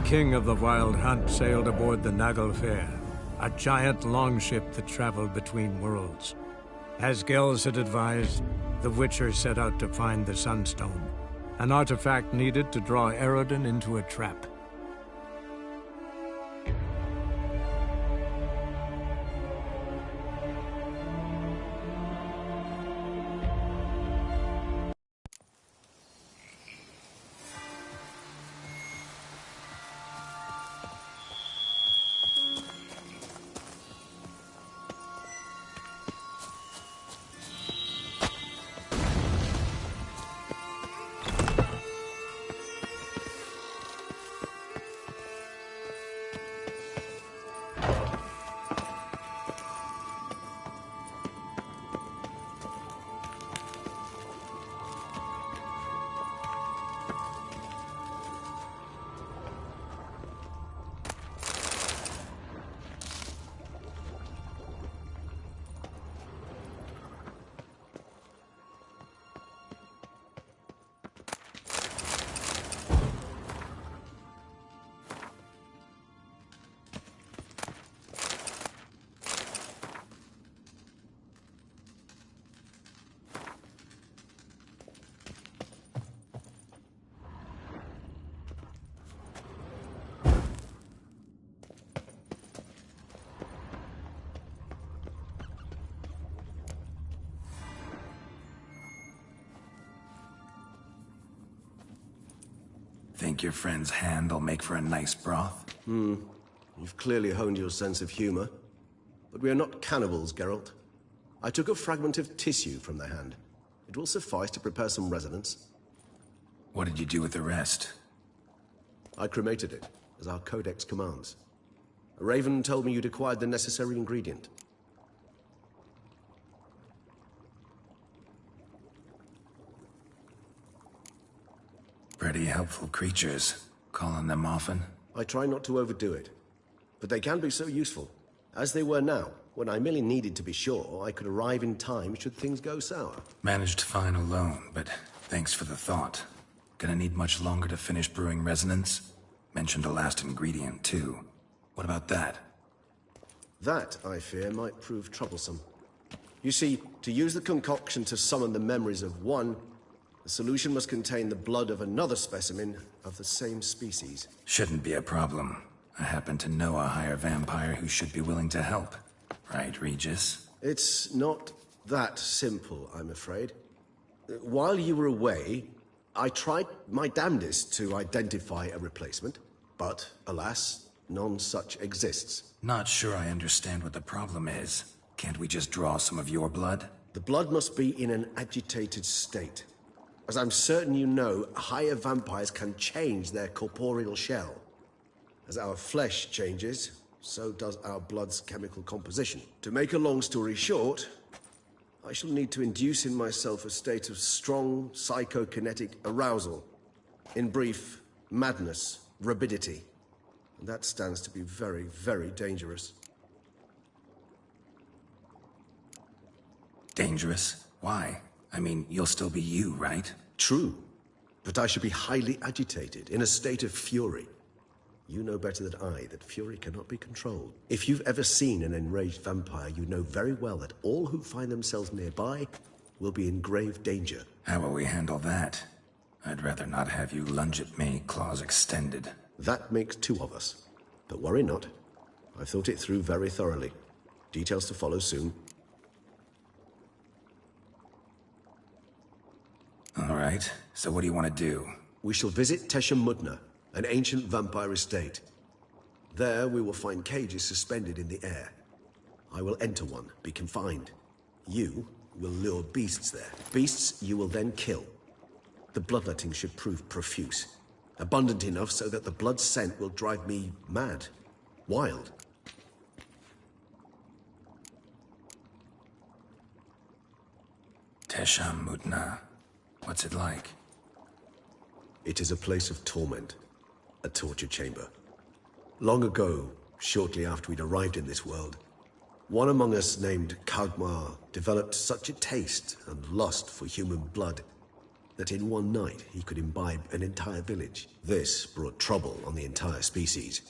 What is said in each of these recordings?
king of the Wild Hunt sailed aboard the Naglfare, a giant longship that traveled between worlds. As Gels had advised, the Witcher set out to find the Sunstone, an artifact needed to draw Eredin into a trap. Think your friend's hand'll make for a nice broth? You've clearly honed your sense of humor. But we are not cannibals, Geralt. I took a fragment of tissue from the hand. It will suffice to prepare some resonance. What did you do with the rest? I cremated it, as our codex commands. A raven told me you'd acquired the necessary ingredient. Pretty helpful creatures. Call on them often? I try not to overdo it, but they can be so useful, as they were now, when I merely needed to be sure I could arrive in time should things go sour. Managed fine alone, but thanks for the thought. Gonna need much longer to finish brewing resonance? Mentioned a last ingredient, too. What about that? That, I fear, might prove troublesome. You see, to use the concoction to summon the memories of one, the solution must contain the blood of another specimen of the same species. Shouldn't be a problem. I happen to know a higher vampire who should be willing to help. Right, Regis? It's not that simple, I'm afraid. While you were away, I tried my damnedest to identify a replacement, but alas, none such exists. Not sure I understand what the problem is. Can't we just draw some of your blood? The blood must be in an agitated state. As I'm certain you know, higher vampires can change their corporeal shell. As our flesh changes, so does our blood's chemical composition. To make a long story short, I shall need to induce in myself a state of strong psychokinetic arousal. In brief, madness, rabidity. And that stands to be very, very dangerous. Dangerous? Why? I mean, you'll still be you, right? True. But I should be highly agitated, in a state of fury. You know better than I that fury cannot be controlled. If you've ever seen an enraged vampire, you know very well that all who find themselves nearby will be in grave danger. How will we handle that? I'd rather not have you lunge at me, claws extended. That makes two of us. But worry not. I've thought it through very thoroughly. Details to follow soon. All right, so what do you want to do? We shall visit Teshem Mudna, an ancient vampire estate. There we will find cages suspended in the air. I will enter one, be confined. You will lure beasts there. Beasts you will then kill. The bloodletting should prove profuse. Abundant enough so that the blood scent will drive me mad. Wild. Teshem Mudna. What's it like? It is a place of torment. A torture chamber. Long ago, shortly after we'd arrived in this world, one among us named Kagmar developed such a taste and lust for human blood. that in one night he could imbibe an entire village. This brought trouble on the entire species.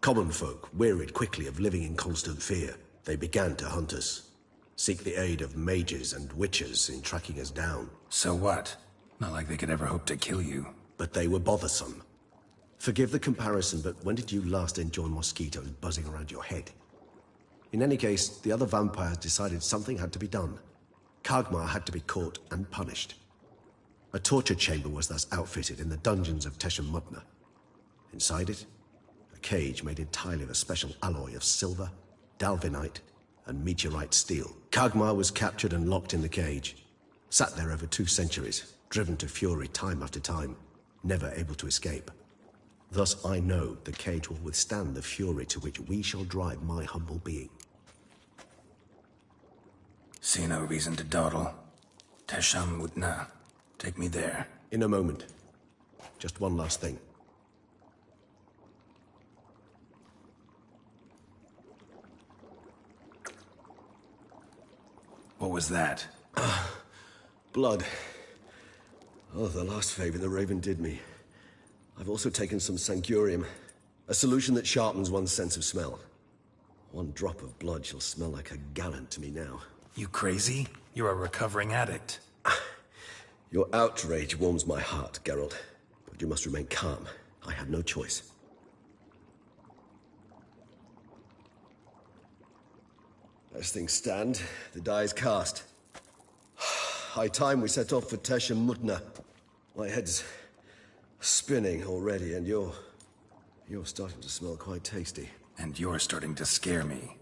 Common folk wearied quickly of living in constant fear. They began to hunt us, seek the aid of mages and witches in tracking us down. So what? Not like they could ever hope to kill you. But they were bothersome. Forgive the comparison, but when did you last enjoy mosquitoes buzzing around your head? In any case, the other vampires decided something had to be done. Kagmar had to be caught and punished. A torture chamber was thus outfitted in the dungeons of Teshem Mutna. Inside it, a cage made entirely of a special alloy of silver, dalvinite, and meteorite steel. Kagmar was captured and locked in the cage. Sat there over 2 centuries, driven to fury time after time, never able to escape. Thus I know the cage will withstand the fury to which we shall drive my humble being. See no reason to dawdle. Tesham Mutna. Take me there. In a moment. Just one last thing. What was that? Blood. Oh, the last favor the Raven did me. I've also taken some Sancurium, a solution that sharpens one's sense of smell. 1 drop of blood shall smell like a gallon to me now. You crazy? You're a recovering addict. Your outrage warms my heart, Geralt. But you must remain calm. I had no choice. As things stand, the die is cast. High time we set off for Teshem Mutna. My head's spinning already, and you're starting to smell quite tasty. And you're starting to scare me.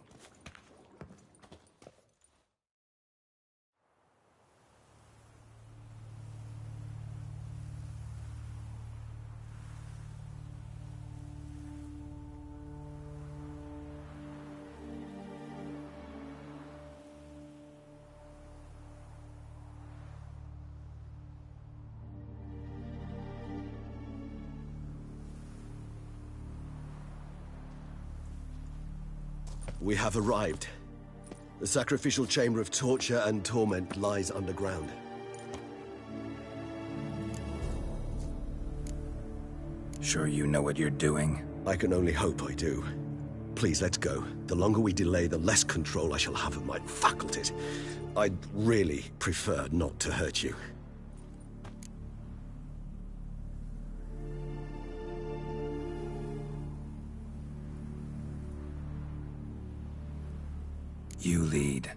We have arrived. The sacrificial chamber of torture and torment lies underground. Sure you know what you're doing? I can only hope I do. Please, let's go. The longer we delay, the less control I shall have of my faculties. I'd really prefer not to hurt you. You lead.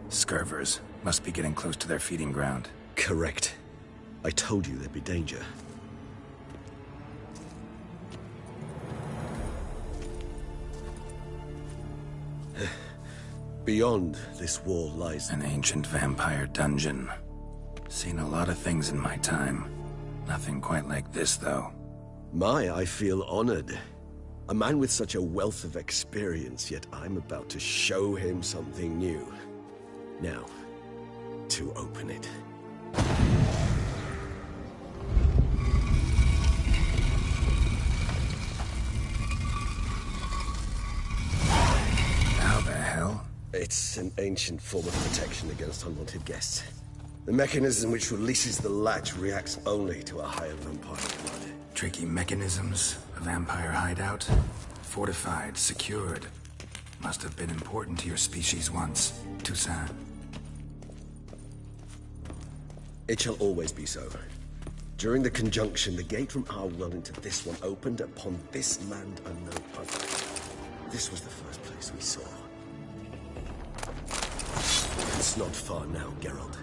Scurvers must be getting close to their feeding ground. Correct. I told you there'd be danger. Beyond this wall lies An ancient vampire dungeon. Seen a lot of things in my time. Nothing quite like this, though. I feel honored. A man with such a wealth of experience, yet I'm about to show him something new. Now, to open it. How the hell? It's an ancient form of protection against unwanted guests. The mechanism which releases the latch reacts only to a higher vampire blood. Tricky mechanisms, a vampire hideout. Fortified, secured. Must have been important to your species once, Toussaint. It shall always be so. During the conjunction, the gate from our world into this one opened upon this land unknown other. This was the first place we saw. It's not far now, Geralt.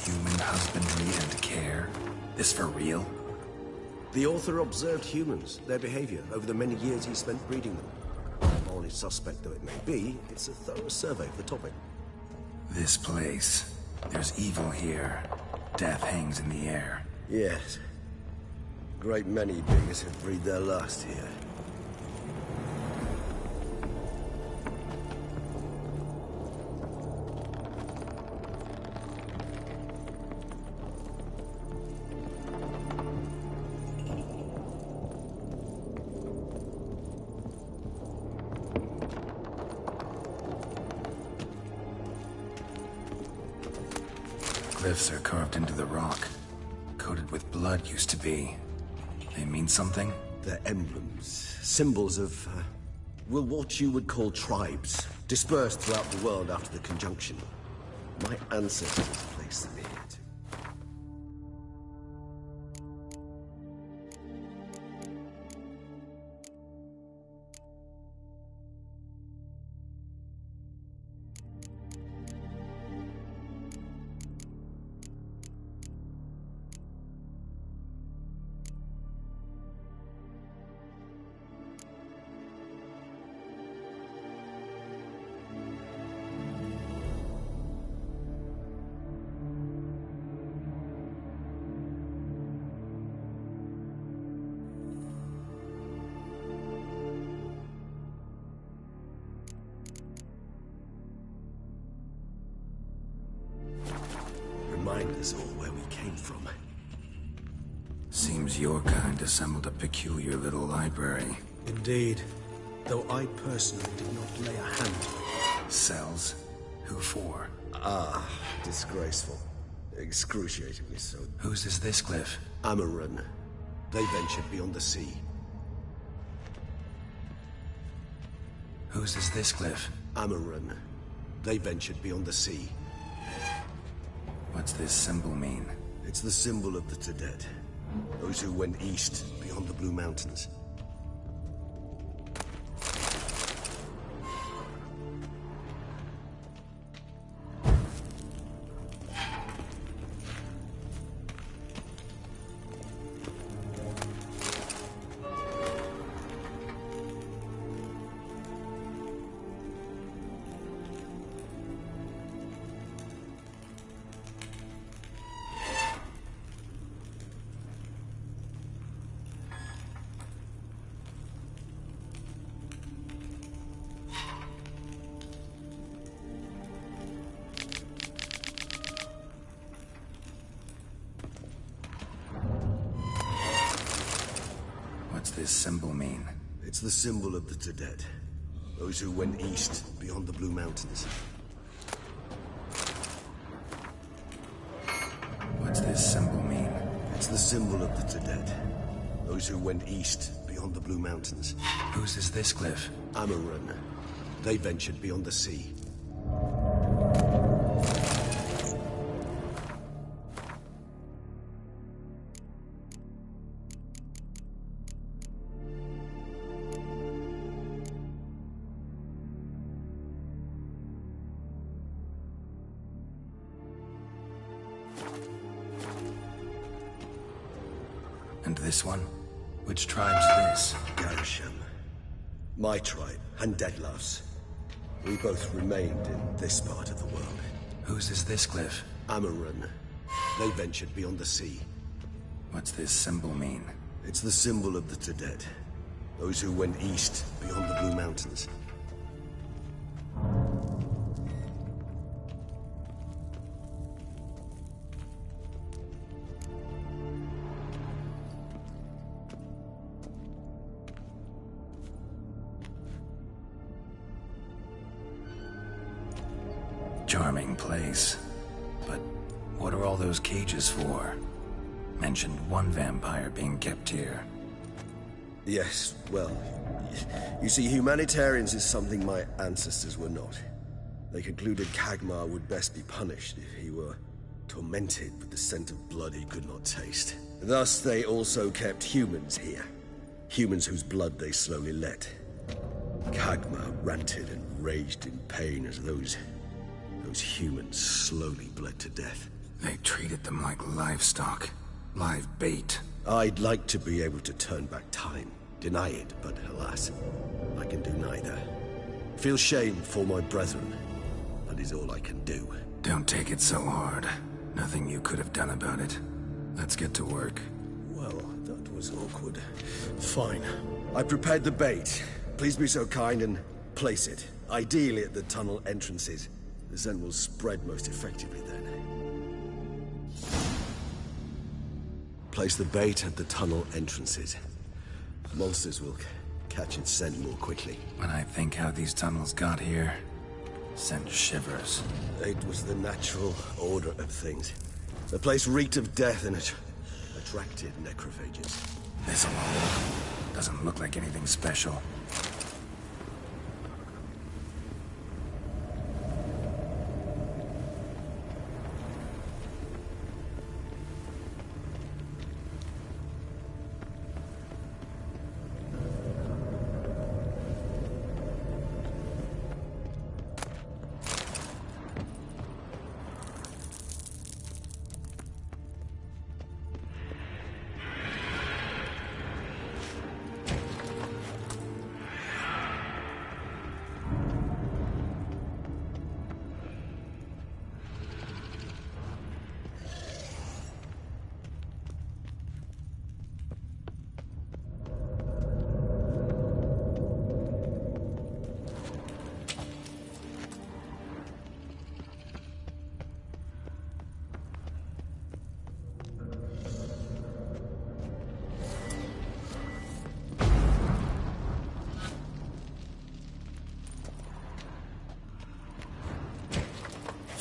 Human husbandry and care. This for real? The author observed humans, their behavior, over the many years he spent breeding them. Morally suspect though it may be, it's a thorough survey of the topic. This place. There's evil here. Death hangs in the air. Yes. Great many beings have breathed their last here. Glyphs are carved into the rock. Coated with blood used to be. They mean something? They're emblems, symbols of, well, what you would call tribes, dispersed throughout the world after the conjunction. My ancestors placed them here too. Remind us all where we came from. Seems your kind assembled a peculiar little library. Indeed. Though I personally did not lay a hand on it. Cells? Who for? Ah, disgraceful. Excruciatingly so. Whose is this glyph? Amaran. They ventured beyond the sea. Whose is this glyph? Amaran. They ventured beyond the sea. What's this symbol mean? It's the symbol of the Tedet. Those who went east beyond the Blue Mountains. What's this symbol mean? It's the symbol of the Tedet. Those who went east beyond the Blue Mountains. What's this symbol mean? It's the symbol of the Tedet. Those who went east beyond the Blue Mountains. Whose is this glyph? Amaran. They ventured beyond the sea. And this one? Which tribe's this? Garisham. My tribe, and Deadlough's. We both remained in this part of the world. Whose is this glyph? Amaran. They ventured beyond the sea. What's this symbol mean? It's the symbol of the Tedet. Those who went east beyond the Blue Mountains. Charming place. But what are all those cages for? Mentioned one vampire being kept here. Yes, well, you see, humanitarians is something my ancestors were not. They concluded Kagmar would best be punished if he were tormented with the scent of blood he could not taste. Thus, they also kept humans here. Humans whose blood they slowly let. Kagmar ranted and raged in pain as those humans slowly bled to death. They treated them like livestock. Live bait. I'd like to be able to turn back time. Deny it, but alas, I can do neither. Feel shame for my brethren. That is all I can do. Don't take it so hard. Nothing you could have done about it. Let's get to work. Well, that was awkward. Fine. I prepared the bait. Please be so kind and place it. Ideally at the tunnel entrances. The scent will spread most effectively then. Place the bait at the tunnel entrances. Monsters will catch its scent more quickly. When I think how these tunnels got here, send shivers. It was the natural order of things. The place reeked of death and it attracted necrophages. This'll hold. Doesn't look like anything special.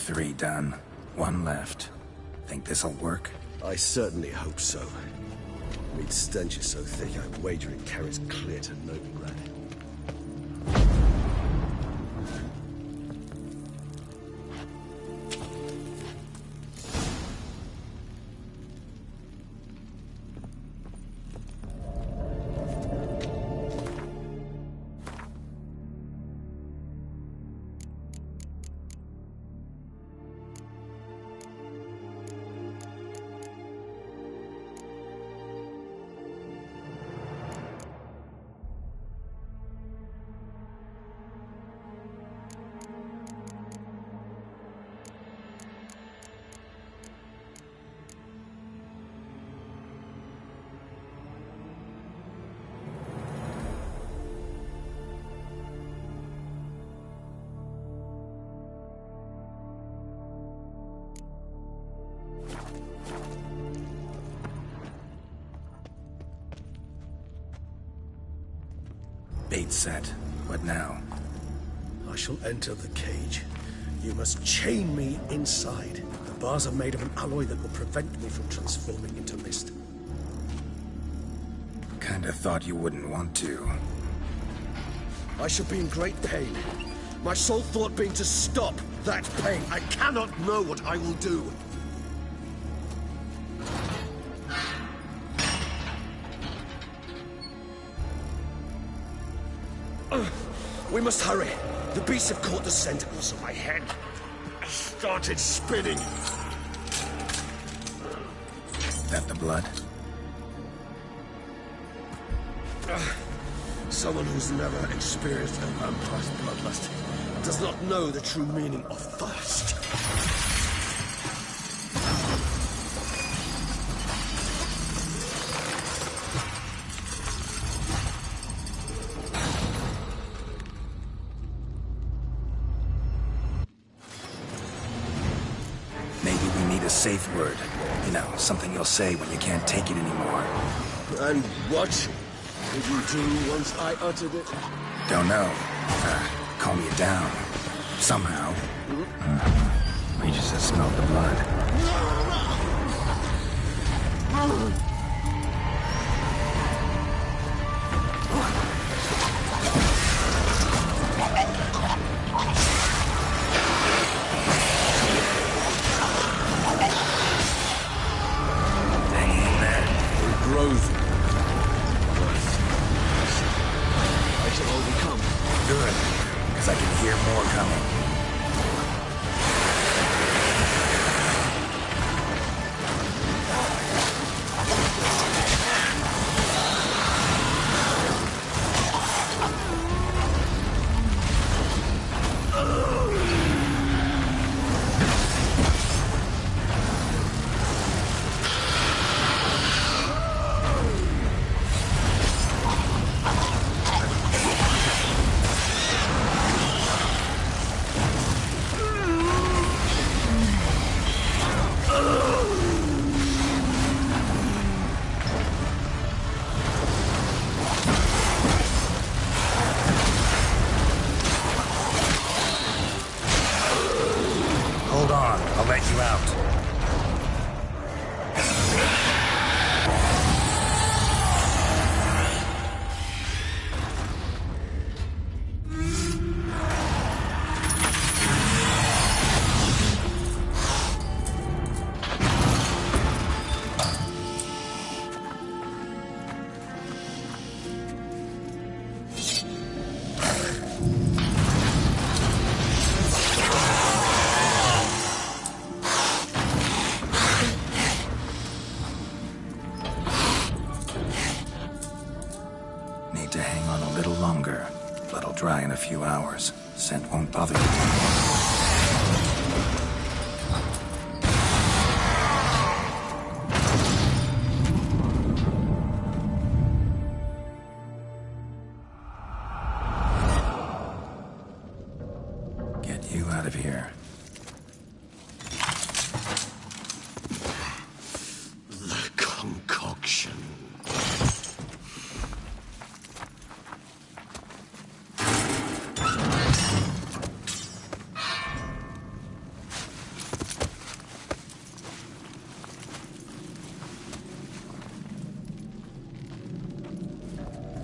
Three done. One left. Think this'll work? I certainly hope so. Meat's stench is so thick, I'd wager it carries clear to Novigrad. Bait set. What now? I shall enter the cage. You must chain me inside. The bars are made of an alloy that will prevent me from transforming into mist. Kinda thought you wouldn't want to. I shall be in great pain. My sole thought being to stop that pain. I cannot know what I will do. We must hurry. The beasts have caught the scent. Also, my head started spinning. That the blood? Someone who's never experienced a vampire's bloodlust does not know the true meaning of thirst. A safe word. You know, something you'll say when you can't take it anymore. And what did you do once I uttered it? Don't know. Calm you down. Somehow. We just have smelled the blood. Good, because I can hear more coming. need to hang on a little longer. Blood'll dry in a few hours. Scent won't bother you. Get you out of here. The concoction.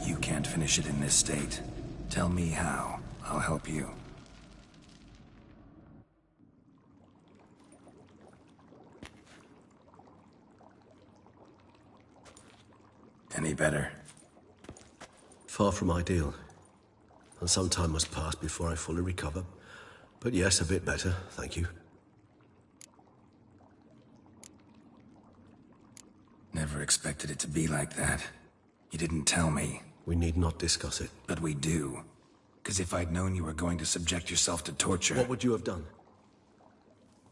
You can't finish it in this state. Tell me how. I'll help you. Any better? Far from ideal. And some time must pass before I fully recover. But yes, a bit better, thank you. Never expected it to be like that. You didn't tell me. We need not discuss it. But we do. Because if I'd known you were going to subject yourself to torture... What would you have done?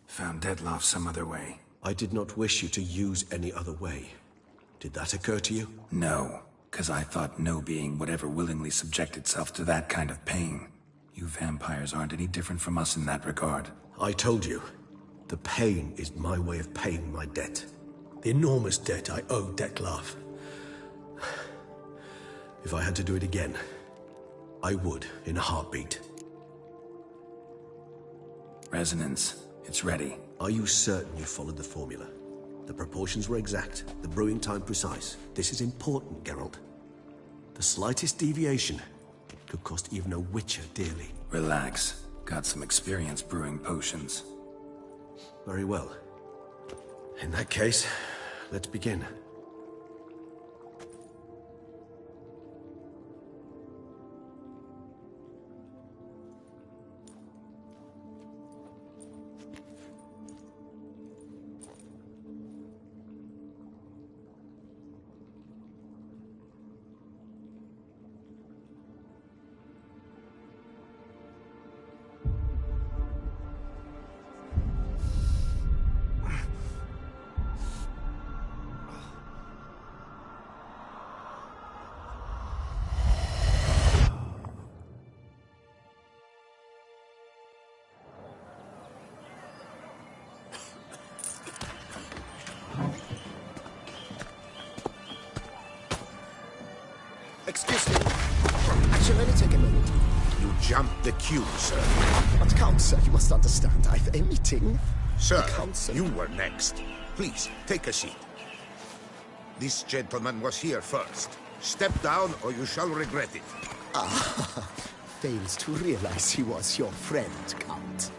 Found Dettlaff some other way. I did not wish you to use any other way. Did that occur to you? No, because I thought no being would ever willingly subject itself to that kind of pain. You vampires aren't any different from us in that regard. I told you. The pain is my way of paying my debt. The enormous debt I owe Dettlaff. If I had to do it again, I would, in a heartbeat. Resonance. It's ready. Are you certain you followed the formula? The proportions were exact, the brewing time precise. This is important, Geralt. The slightest deviation could cost even a witcher dearly. Relax. Got some experience brewing potions. Very well. In that case, let's begin. Excuse me. Actually, let me take a minute. You jumped the queue, sir. But Count, sir, you must understand. I've a meeting. Sir, Counsel. you were next. Please, take a seat. This gentleman was here first. Step down or you shall regret it. Fails to realize he was your friend, Count.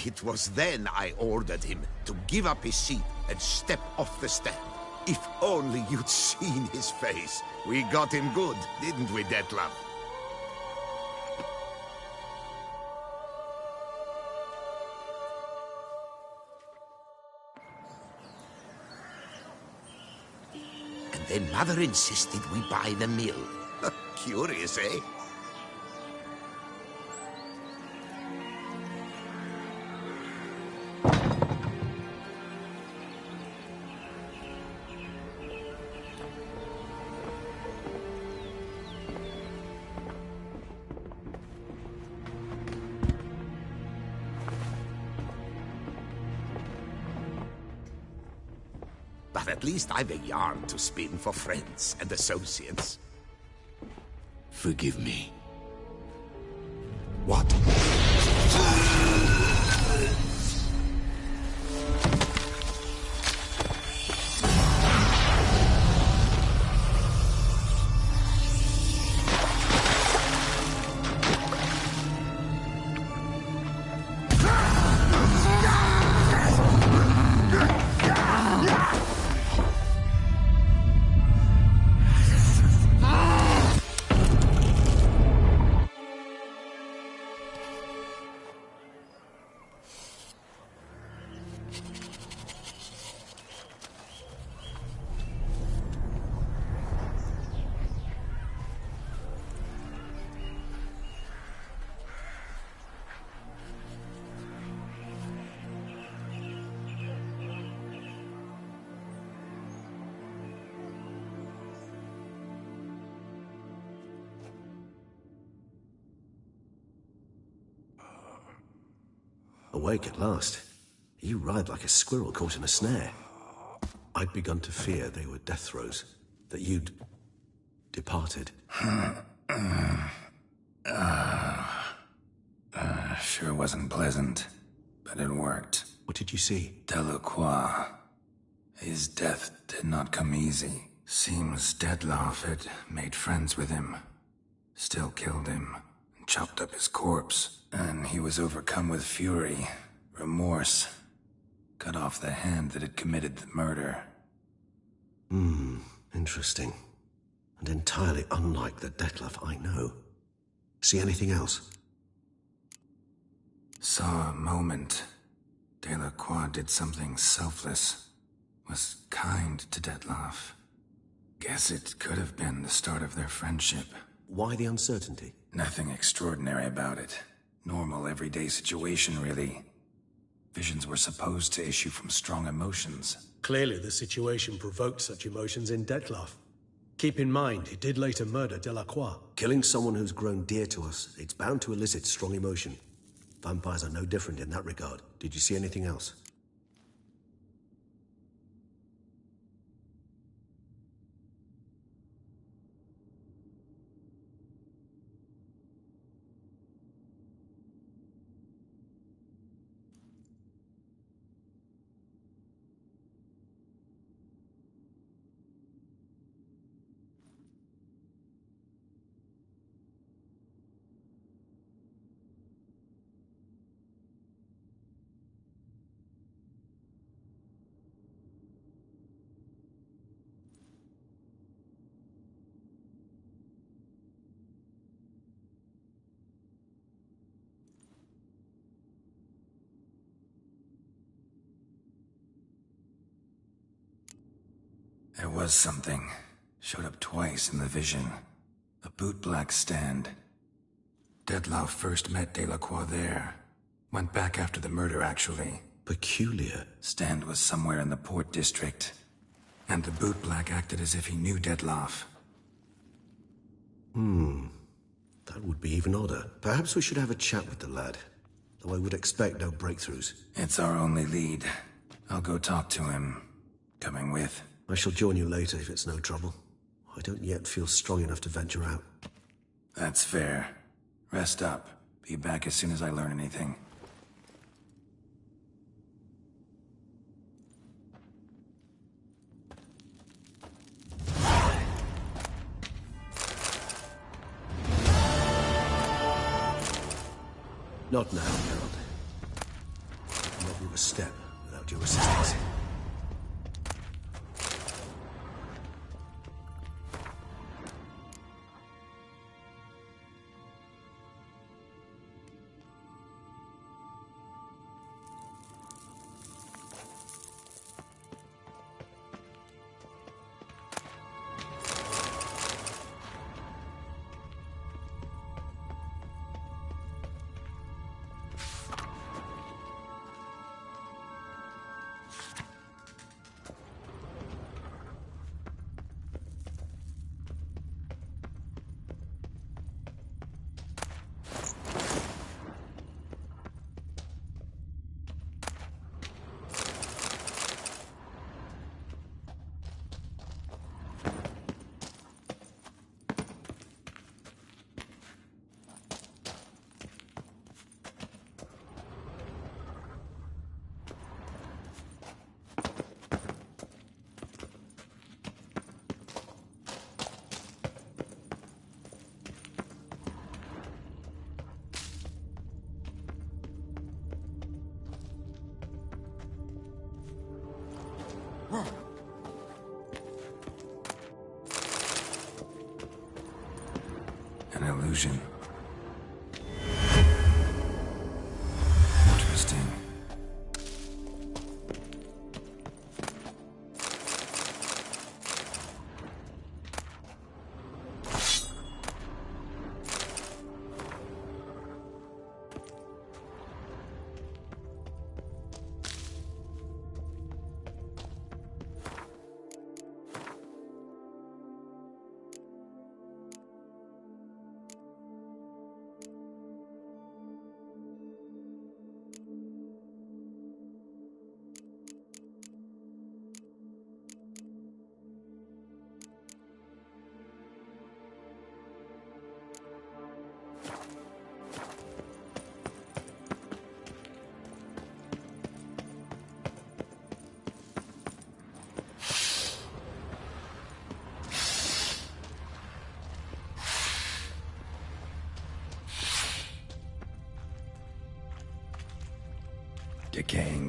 It was then I ordered him to give up his seat and step off the stand. If only you'd seen his face. We got him good, didn't we, Dettlaff? And then Mother insisted we buy the mill. Curious, eh? But at least I've a yarn to spin for friends and associates. Forgive me. What? awake at last. You writhed like a squirrel caught in a snare. I'd begun to fear they were death throes, that you'd departed. Sure wasn't pleasant, but it worked. What did you see? Delacroix. His death did not come easy. Seems Dettlaff had made friends with him. Still killed him, and chopped up his corpse. And he was overcome with fury, remorse. Cut off the hand that had committed the murder. Interesting. And entirely unlike the Dettlaff I know. See anything else? Saw a moment. Delacroix did something selfless. Was kind to Dettlaff. Guess it could have been the start of their friendship. Why the uncertainty? Nothing extraordinary about it. Normal, everyday situation, really. Visions were supposed to issue from strong emotions. Clearly, the situation provoked such emotions in Dettlaff. Keep in mind, he did later murder Delacroix. Killing someone who's grown dear to us, it's bound to elicit strong emotion. Vampires are no different in that regard. Did you see anything else? There was something. Showed up twice in the vision. A bootblack stand. Dettlaff first met Delacroix there. Went back after the murder, actually. Peculiar. Stand was somewhere in the Port District. And the bootblack acted as if he knew Dettlaff. That would be even odder. Perhaps we should have a chat with the lad. Though I would expect no breakthroughs. It's our only lead. I'll go talk to him. Coming with. I shall join you later if it's no trouble. I don't yet feel strong enough to venture out. That's fair. Rest up. Be back as soon as I learn anything. Not now, Geralt. I cannot move a step without your assistance. An illusion. Interesting.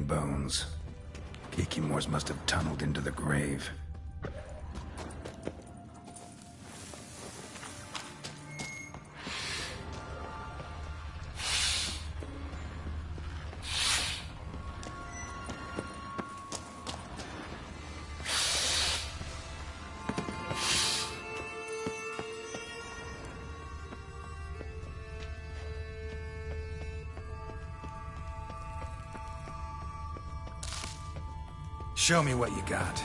decaying bones. Kikimors must have tunneled into the grave. Show me what you got.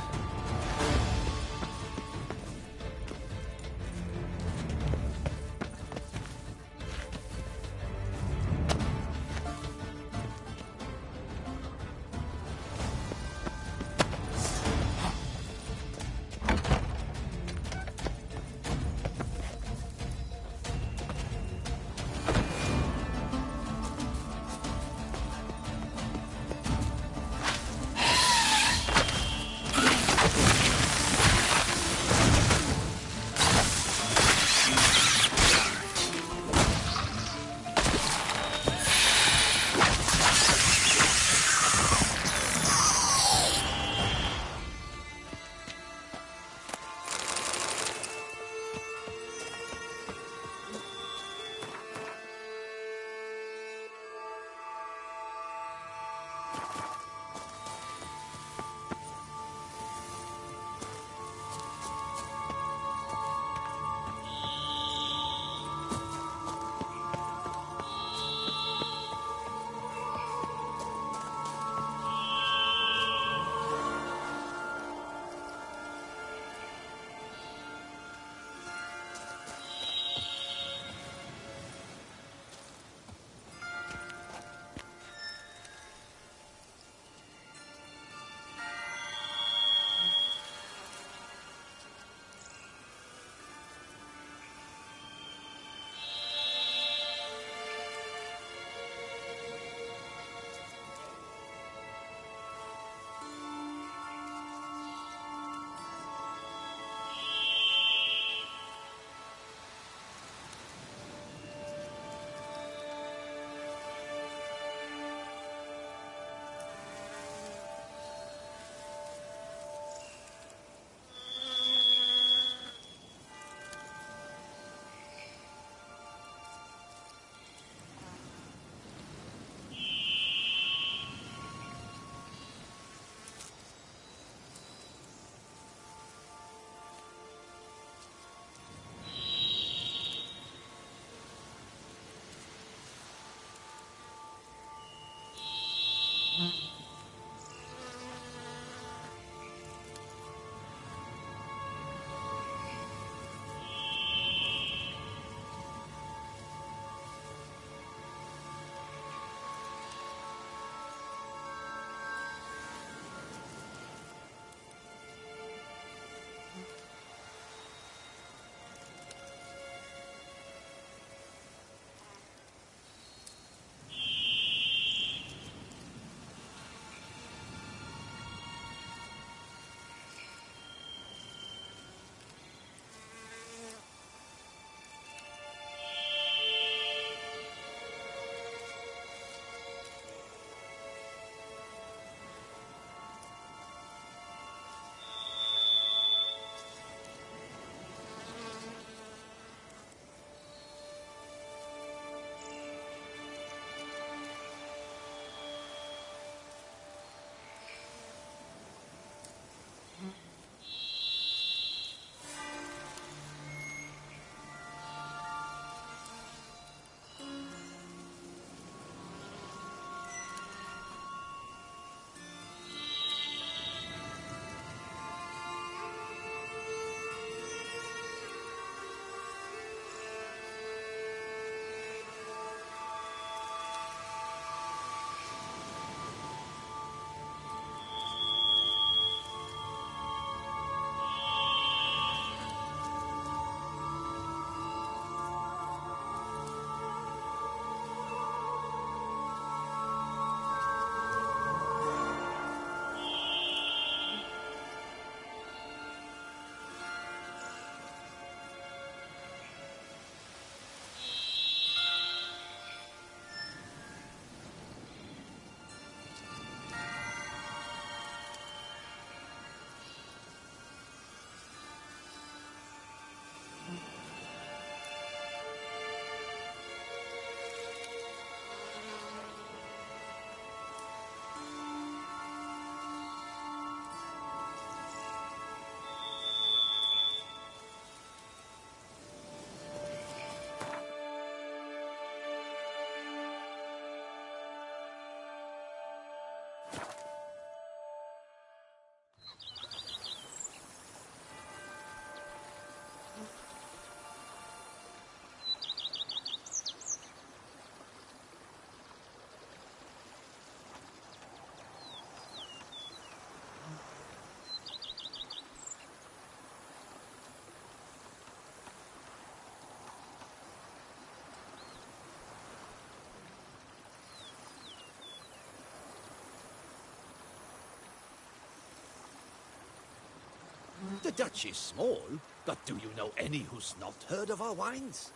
The Dutch is small, but do you know any who's not heard of our wines?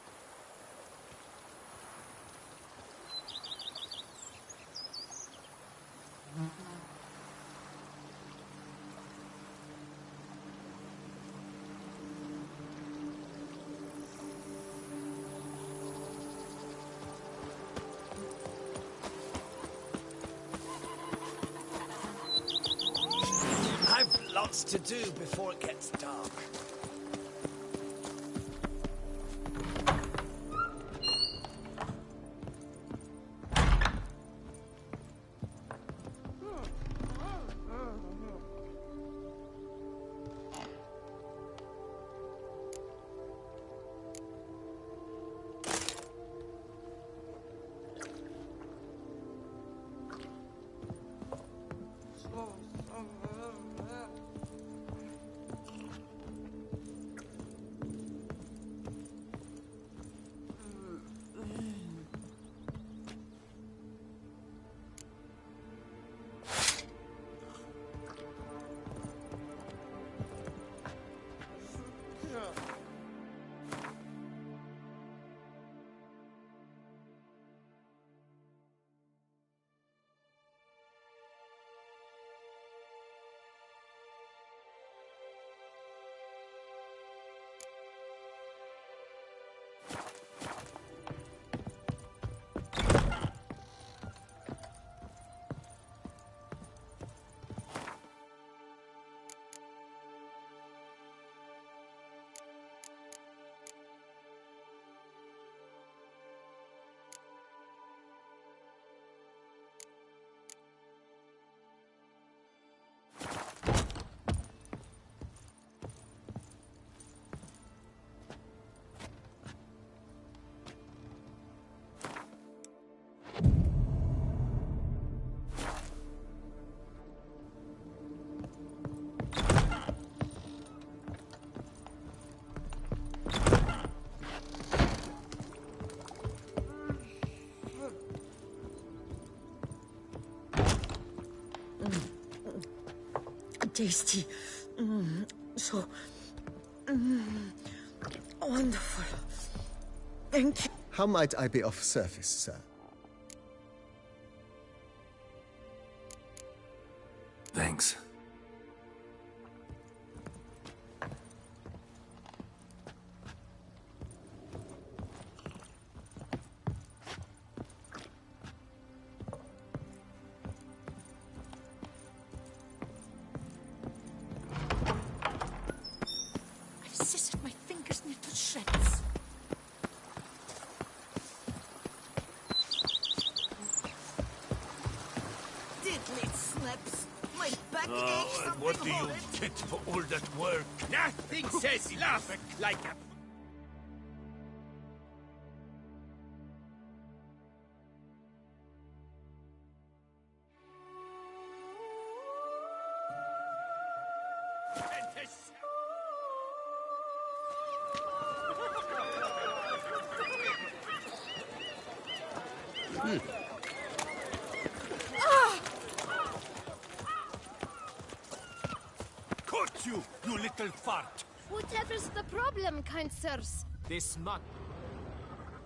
I've lots to do before it gets dark. Tasty. So wonderful. Thank you. How might I be of service, sir? Thanks. I've scissored my fingers into shreds. Diddly slips. My back aches something What do you horrid. get for all that work? Nothing says love like a... Caught you, you little fart! Whatever's the problem, kind sirs? This much.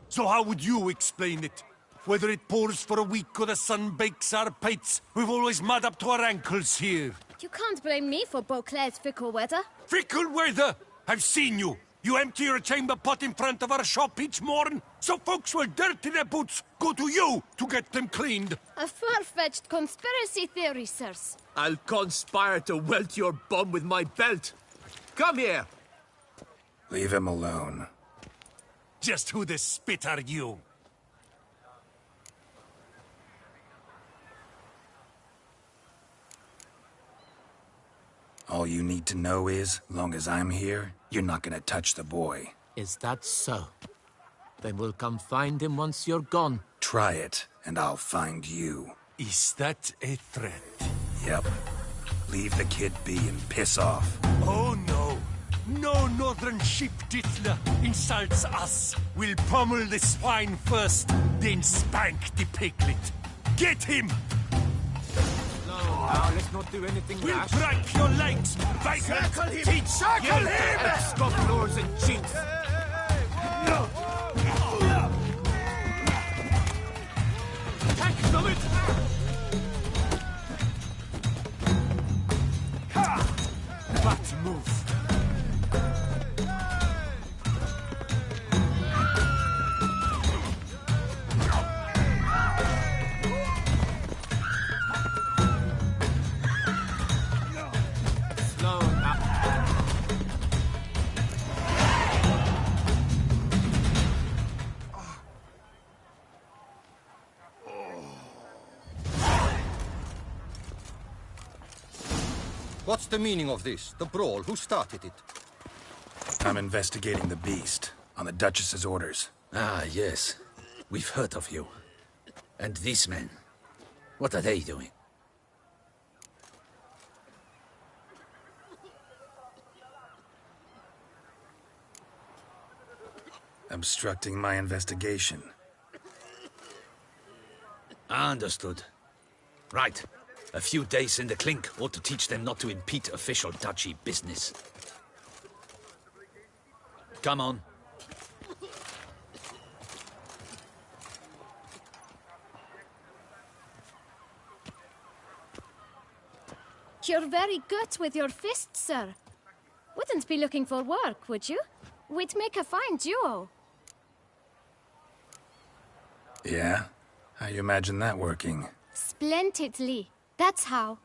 So how would you explain it? Whether it pours for a week or the sun bakes our pates, we've always mud up to our ankles here. You can't blame me for Beauclair's fickle weather. Fickle weather! I've seen you! You empty your chamber pot in front of our shop each morn, so folks will dirty their boots go to you to get them cleaned. A far-fetched conspiracy theory, sirs. I'll conspire to welt your bum with my belt. Come here. Leave him alone. Just who the spit are you? All you need to know is, long as I'm here, you're not gonna touch the boy. Is that so? Then we'll come find him once you're gone. Try it, and I'll find you. Is that a threat? Yep. Leave the kid be and piss off. Oh no! No northern sheep diddler insults us. We'll pummel the swine first, then spank the piglet. Get him! No, Now, let's not do anything We'll rash. break your legs! Vagrant! Circle him! Teach Circle you him! Scofflaws and cheats! Heck, summit! Back to move. Slow now. What's the meaning of this? The brawl? Who started it? I'm investigating the beast, on the Duchess's orders. Ah, yes. We've heard of you. And these men, what are they doing? Obstructing my investigation. Understood. Right. A few days in the clink ought to teach them not to impede official duchy business. Come on. You're very good with your fists, sir. Wouldn't be looking for work, would you? We'd make a fine duo. Yeah? How you imagine that working? Splendidly. That's how.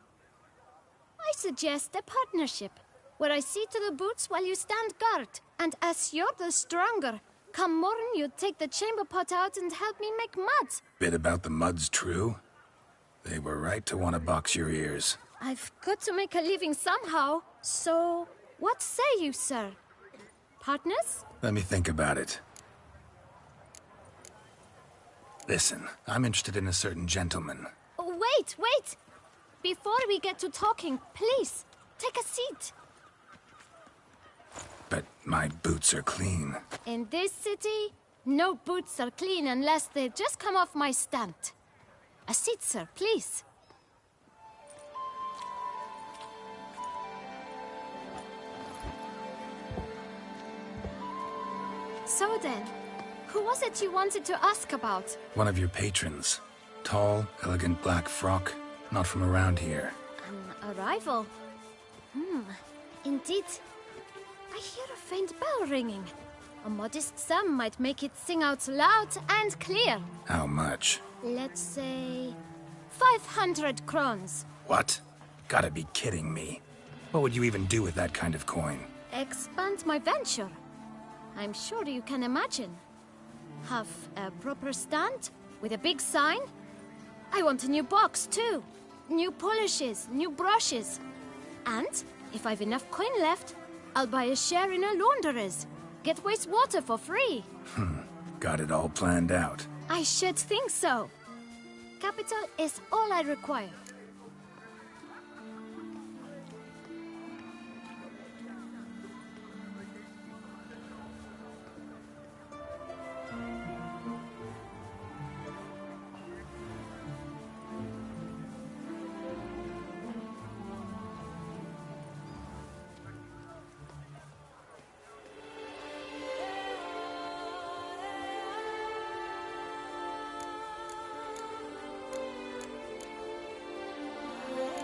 I suggest a partnership, where I see to the boots while you stand guard. And as you're the stronger, come morn you take the chamber pot out and help me make mud. Bit about the mud's true? They were right to want to box your ears. I've got to make a living somehow, so what say you, sir? Partners? Let me think about it. Listen, I'm interested in a certain gentleman. Oh, wait! Before we get to talking, please, take a seat. But my boots are clean. In this city, no boots are clean unless they just come off my stand. A seat, sir, please. So then, who was it you wanted to ask about? One of your patrons. Tall, elegant black frock. Not from around here. An arrival? Indeed. I hear a faint bell ringing. A modest sum might make it sing out loud and clear. How much? Let's say 500 crowns. What? Gotta be kidding me. What would you even do with that kind of coin? Expand my venture. I'm sure you can imagine. Have a proper stand with a big sign. I want a new box too. New polishes, new brushes. And if I've enough coin left, I'll buy a share in a launderer's. Get wastewater for free. Got it all planned out. I should think so. Capital is all I require.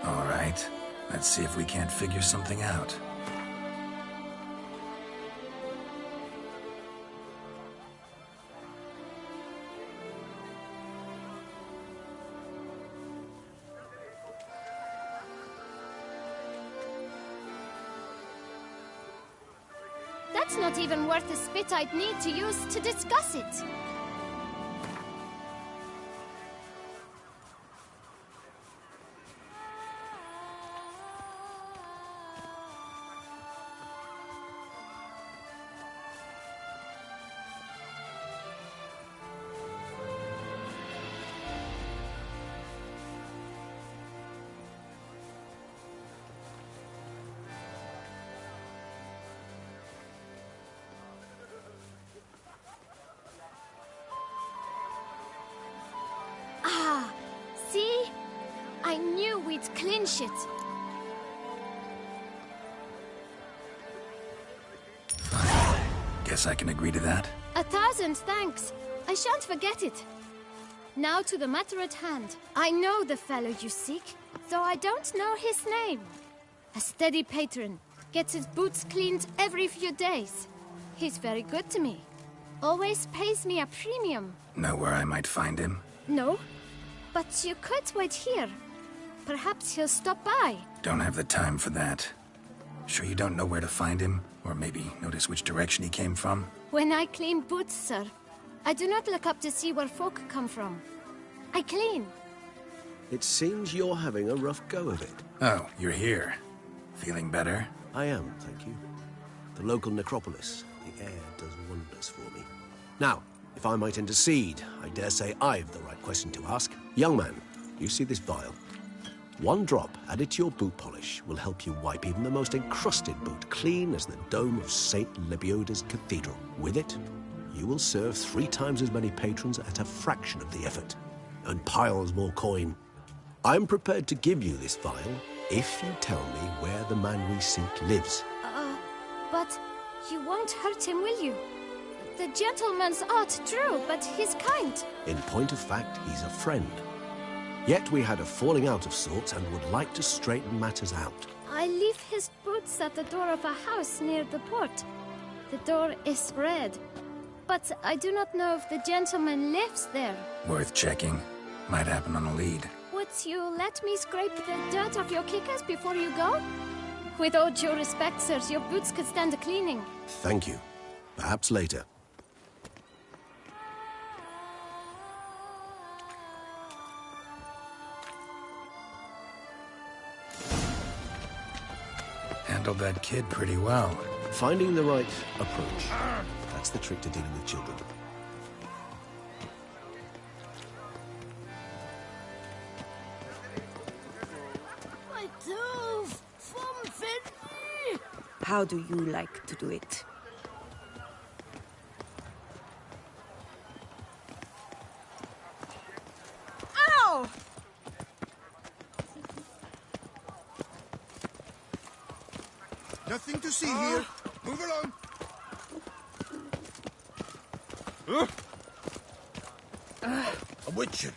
All right. Let's see if we can't figure something out. That's not even worth the spit I'd need to use to discuss it. I knew we'd clinch it. Guess I can agree to that. 1,000 thanks. I shan't forget it. Now to the matter at hand. I know the fellow you seek, though I don't know his name. A steady patron. Gets his boots cleaned every few days. He's very good to me. Always pays me a premium. Know where I might find him? No, but you could wait here. Perhaps he'll stop by. Don't have the time for that. Sure you don't know where to find him? Or maybe notice which direction he came from? When I clean boots, sir, I do not look up to see where folk come from. I clean. It seems you're having a rough go of it. Oh, you're here. Feeling better? I am, thank you. The local necropolis. The air does wonders for me. Now, if I might intercede, I dare say I've the right question to ask. Young man, you see this vial? One drop added to your boot polish will help you wipe even the most encrusted boot clean as the dome of St. Lebioda's cathedral. With it, you will serve 3 times as many patrons at a fraction of the effort. And piles more coin. I'm prepared to give you this vial if you tell me where the man we seek lives. But you won't hurt him, will you? The gentleman's art, true, but he's kind. In point of fact, he's a friend. Yet we had a falling out of sorts and would like to straighten matters out. I leave his boots at the door of a house near the port. The door is red, but I do not know if the gentleman lives there. Worth checking. Might happen on a lead. Would you let me scrape the dirt off your kickers before you go? With all due respect, sirs, your boots could stand a cleaning. Thank you. Perhaps later. Handled that kid pretty well. Finding the right approach. That's the trick to dealing with children. How do you like to do it? Ow! Nothing to see here. Move along. A witcher.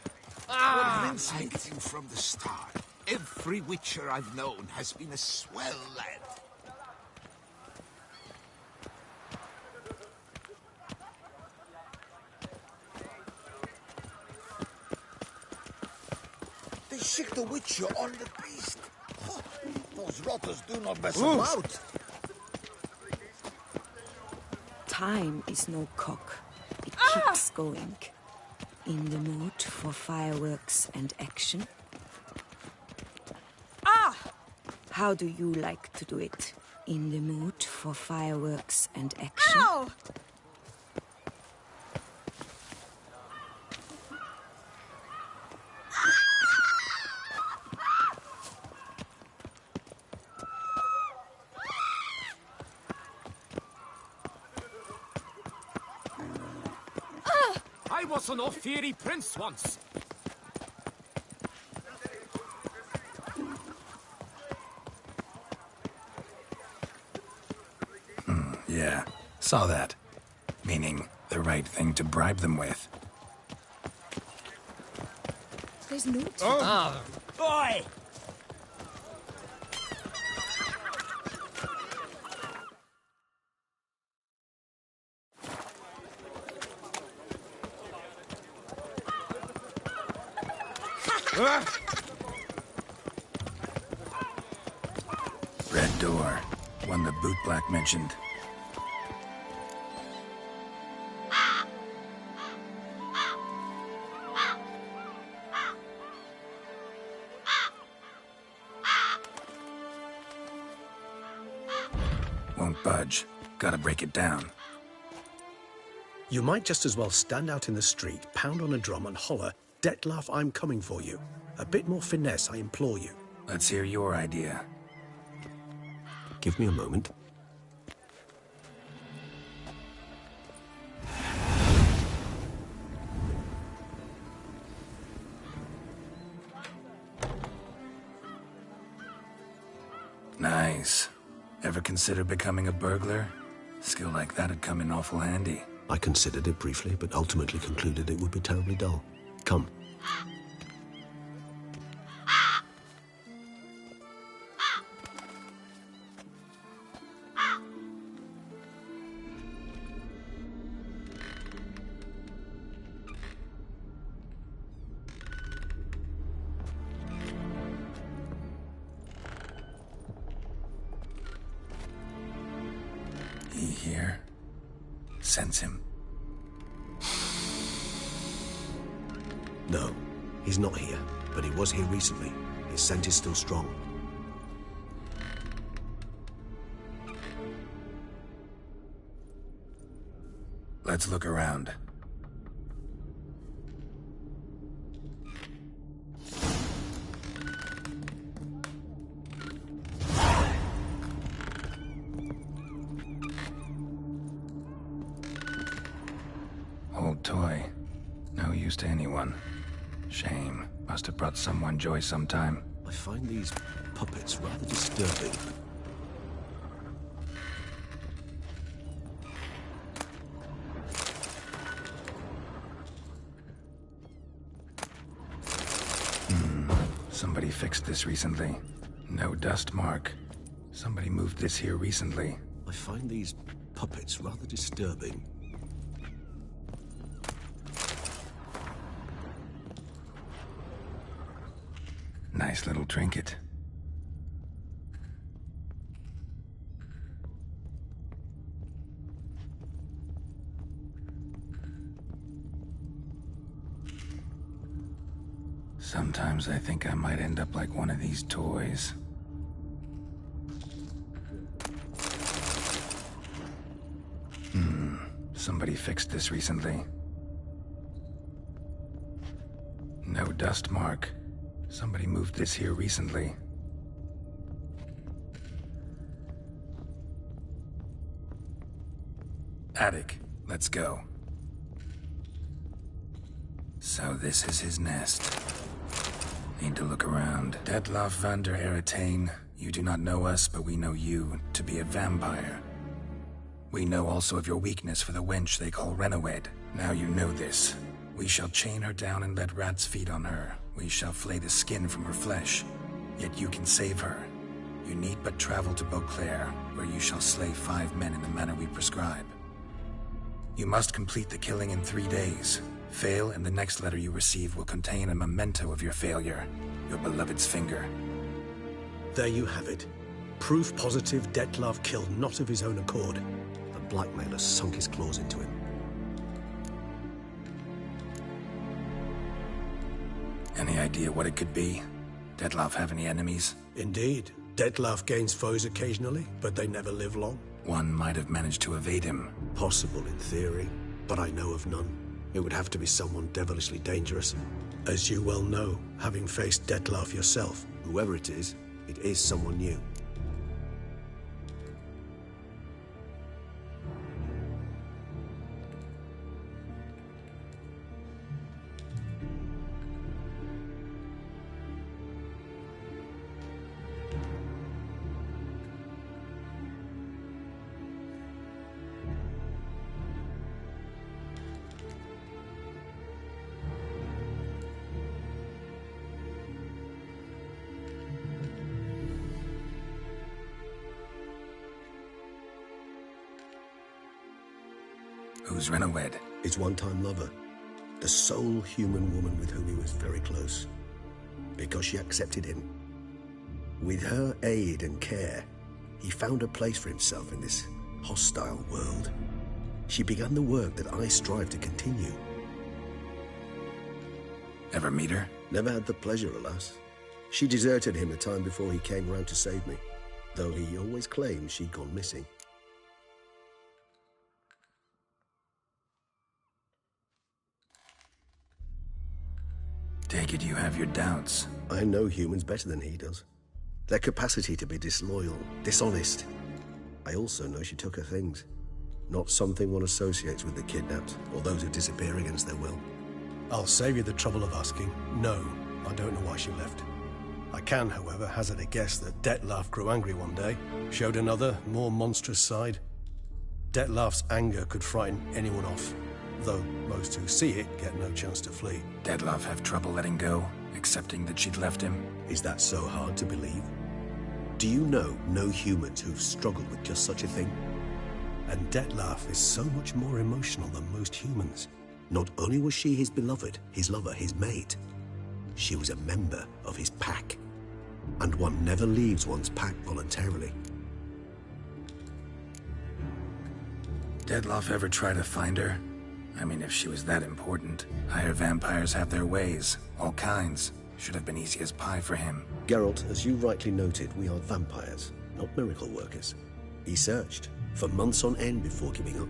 I've been thinking from the start. Every witcher I've known has been a swell lad. They sick the witcher on the beast. Oh, those rotters do not mess about. Time is no cock. It keeps going. In the mood for fireworks and action? How do you like to do it? In the mood for fireworks and action? Ow! I was an off-fairy prince once. Yeah, saw that. Meaning, the right thing to bribe them with. There's no Boy! Red door. One the bootblack mentioned. Won't budge. Gotta break it down. You might just as well stand out in the street, pound on a drum and holler, "Detlef, I'm coming for you." A bit more finesse, I implore you. Let's hear your idea. Give me a moment. Nice. Ever consider becoming a burglar? Skill like that'd come in awful handy. I considered it briefly, but ultimately concluded it would be terribly dull. Come. He here? Sense him? No, he's not here, but he was here recently. His scent is still strong. Let's look around. Old toy. No use to anyone. Shame. Must have brought someone joy sometime. I find these puppets rather disturbing. Somebody fixed this recently. No dust mark. Somebody moved this here recently. I find these puppets rather disturbing. Nice little trinket. Sometimes I think I might end up like one of these toys. Somebody fixed this recently. No dust mark. Somebody moved this here recently. Attic, let's go. So this is his nest. Need to look around. Detlaff van der Eretain, you do not know us, but we know you to be a vampire. We know also of your weakness for the wench they call Renawed. Now you know this. We shall chain her down and let rats feed on her. We shall flay the skin from her flesh. Yet you can save her. You need but travel to Beauclair, where you shall slay 5 men in the manner we prescribe. You must complete the killing in 3 days. Fail, and the next letter you receive will contain a memento of your failure. Your beloved's finger. There you have it. Proof positive Detlaff killed not of his own accord. The blackmailer sunk his claws into him. Any idea what it could be? Detlaff have any enemies? Indeed. Detlaff gains foes occasionally, but they never live long. One might have managed to evade him. Possible in theory, but I know of none. It would have to be someone devilishly dangerous. As you well know, having faced Detlaff yourself, whoever it is someone new. Who's Renawed? His one-time lover. The sole human woman with whom he was very close. Because she accepted him. With her aid and care, he found a place for himself in this hostile world. She began the work that I strive to continue. Ever meet her? Never had the pleasure, alas. She deserted him a time before he came round to save me, though he always claimed she'd gone missing. Take it you have your doubts. I know humans better than he does. Their capacity to be disloyal, dishonest. I also know she took her things. Not something one associates with the kidnapped, or those who disappear against their will. I'll save you the trouble of asking. No, I don't know why she left. I can, however, hazard a guess that Detlef grew angry one day, showed another, more monstrous side. Detlef's anger could frighten anyone off, though most who see it get no chance to flee. Detlef have trouble letting go, accepting that she'd left him? Is that so hard to believe? Do you know no humans who've struggled with just such a thing? And Detlef is so much more emotional than most humans. Not only was she his beloved, his lover, his mate, she was a member of his pack. And one never leaves one's pack voluntarily. Detlef ever try to find her? I mean, if she was that important. Higher vampires have their ways, all kinds. Should have been easy as pie for him. Geralt, as you rightly noted, we are vampires, not miracle workers. He searched for months on end before giving up.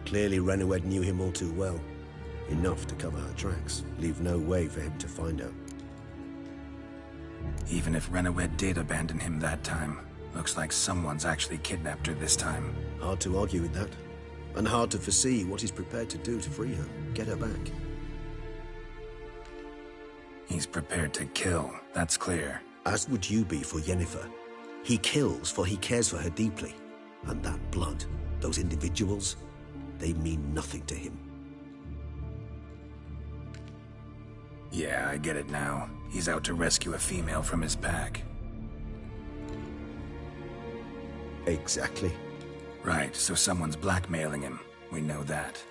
Clearly Renowed knew him all too well. Enough to cover her tracks, leave no way for him to find her. Even if Renowed did abandon him that time, looks like someone's actually kidnapped her this time. Hard to argue with that. And hard to foresee what he's prepared to do to free her, get her back. He's prepared to kill, that's clear. As would you be for Yennefer. He kills for he cares for her deeply. And that blood, those individuals, they mean nothing to him. Yeah, I get it now. He's out to rescue a female from his pack. Exactly. Right, so someone's blackmailing him. We know that.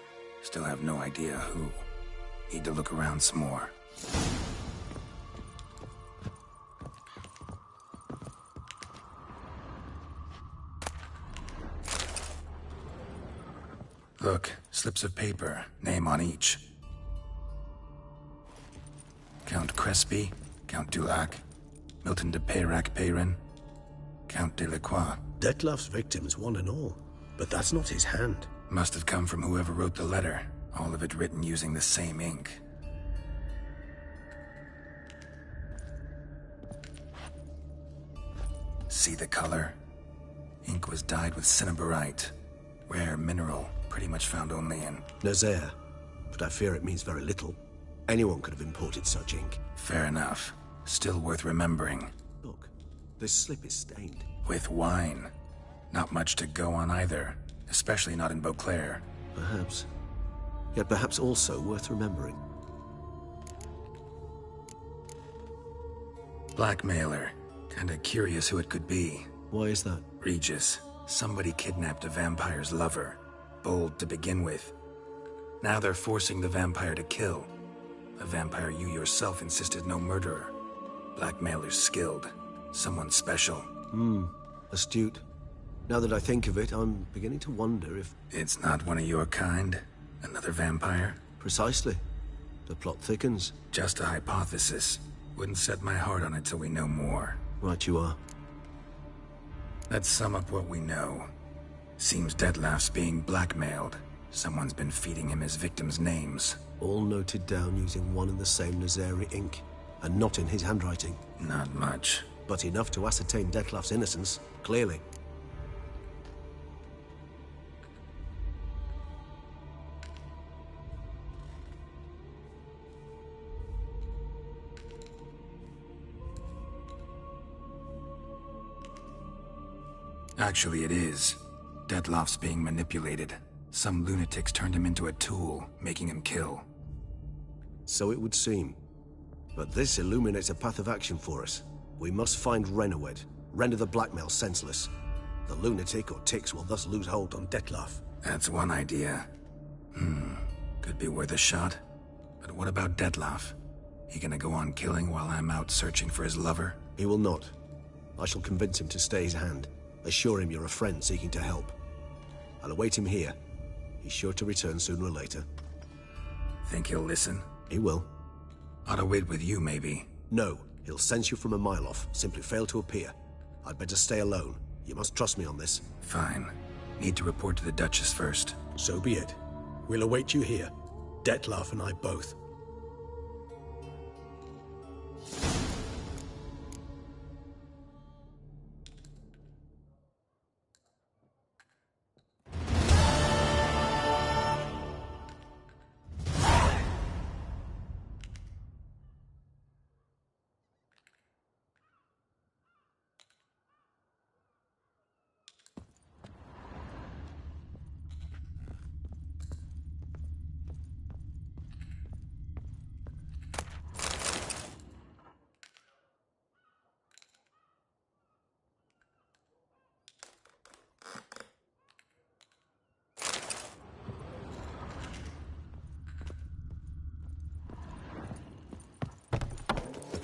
Still have no idea who. Need to look around some more. Look, slips of paper, name on each. Count Crespi, Count Dulac, Milton de Peyrac-Peyrin, Count Delacroix. Detlef's victims, one and all. But that's not his hand. Must have come from whoever wrote the letter. All of it written using the same ink. See the color? Ink was dyed with cinnabarite. Rare mineral, pretty much found only in Nazaire. But I fear it means very little. Anyone could have imported such ink. Fair enough. Still worth remembering. Look, this slip is stained. With wine. Not much to go on either. Especially not in Beauclair. Perhaps. Yet perhaps also worth remembering. Blackmailer. Kinda curious who it could be. Why is that? Regis. Somebody kidnapped a vampire's lover. Bold to begin with. Now they're forcing the vampire to kill. A vampire you yourself insisted no murderer. Blackmailer's skilled. Someone special. Astute. Now that I think of it, I'm beginning to wonder if... It's not one of your kind? Another vampire? Precisely. The plot thickens. Just a hypothesis. Wouldn't set my heart on it till we know more. Right you are. Let's sum up what we know. Seems Detlef's being blackmailed. Someone's been feeding him his victims' names. All noted down using one and the same Nazari ink. And not in his handwriting. Not much. But enough to ascertain Detlef's innocence, clearly. Actually, it is. Detlef's being manipulated. Some lunatics turned him into a tool, making him kill. So it would seem. But this illuminates a path of action for us. We must find Renowed, render the blackmail senseless. The lunatic or ticks will thus lose hold on Detlef. That's one idea. Could be worth a shot. But what about Detlef? He gonna go on killing while I'm out searching for his lover? He will not. I shall convince him to stay his hand. Assure him you're a friend seeking to help. I'll await him here. He's sure to return sooner or later. Think he'll listen? He will. Ought to wait with you, maybe. No, he'll sense you from a mile off. Simply fail to appear. I'd better stay alone. You must trust me on this. Fine. Need to report to the Duchess first. So be it. We'll await you here. Detlef and I both.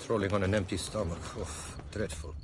Patrolling on an empty stomach. Oh, dreadful.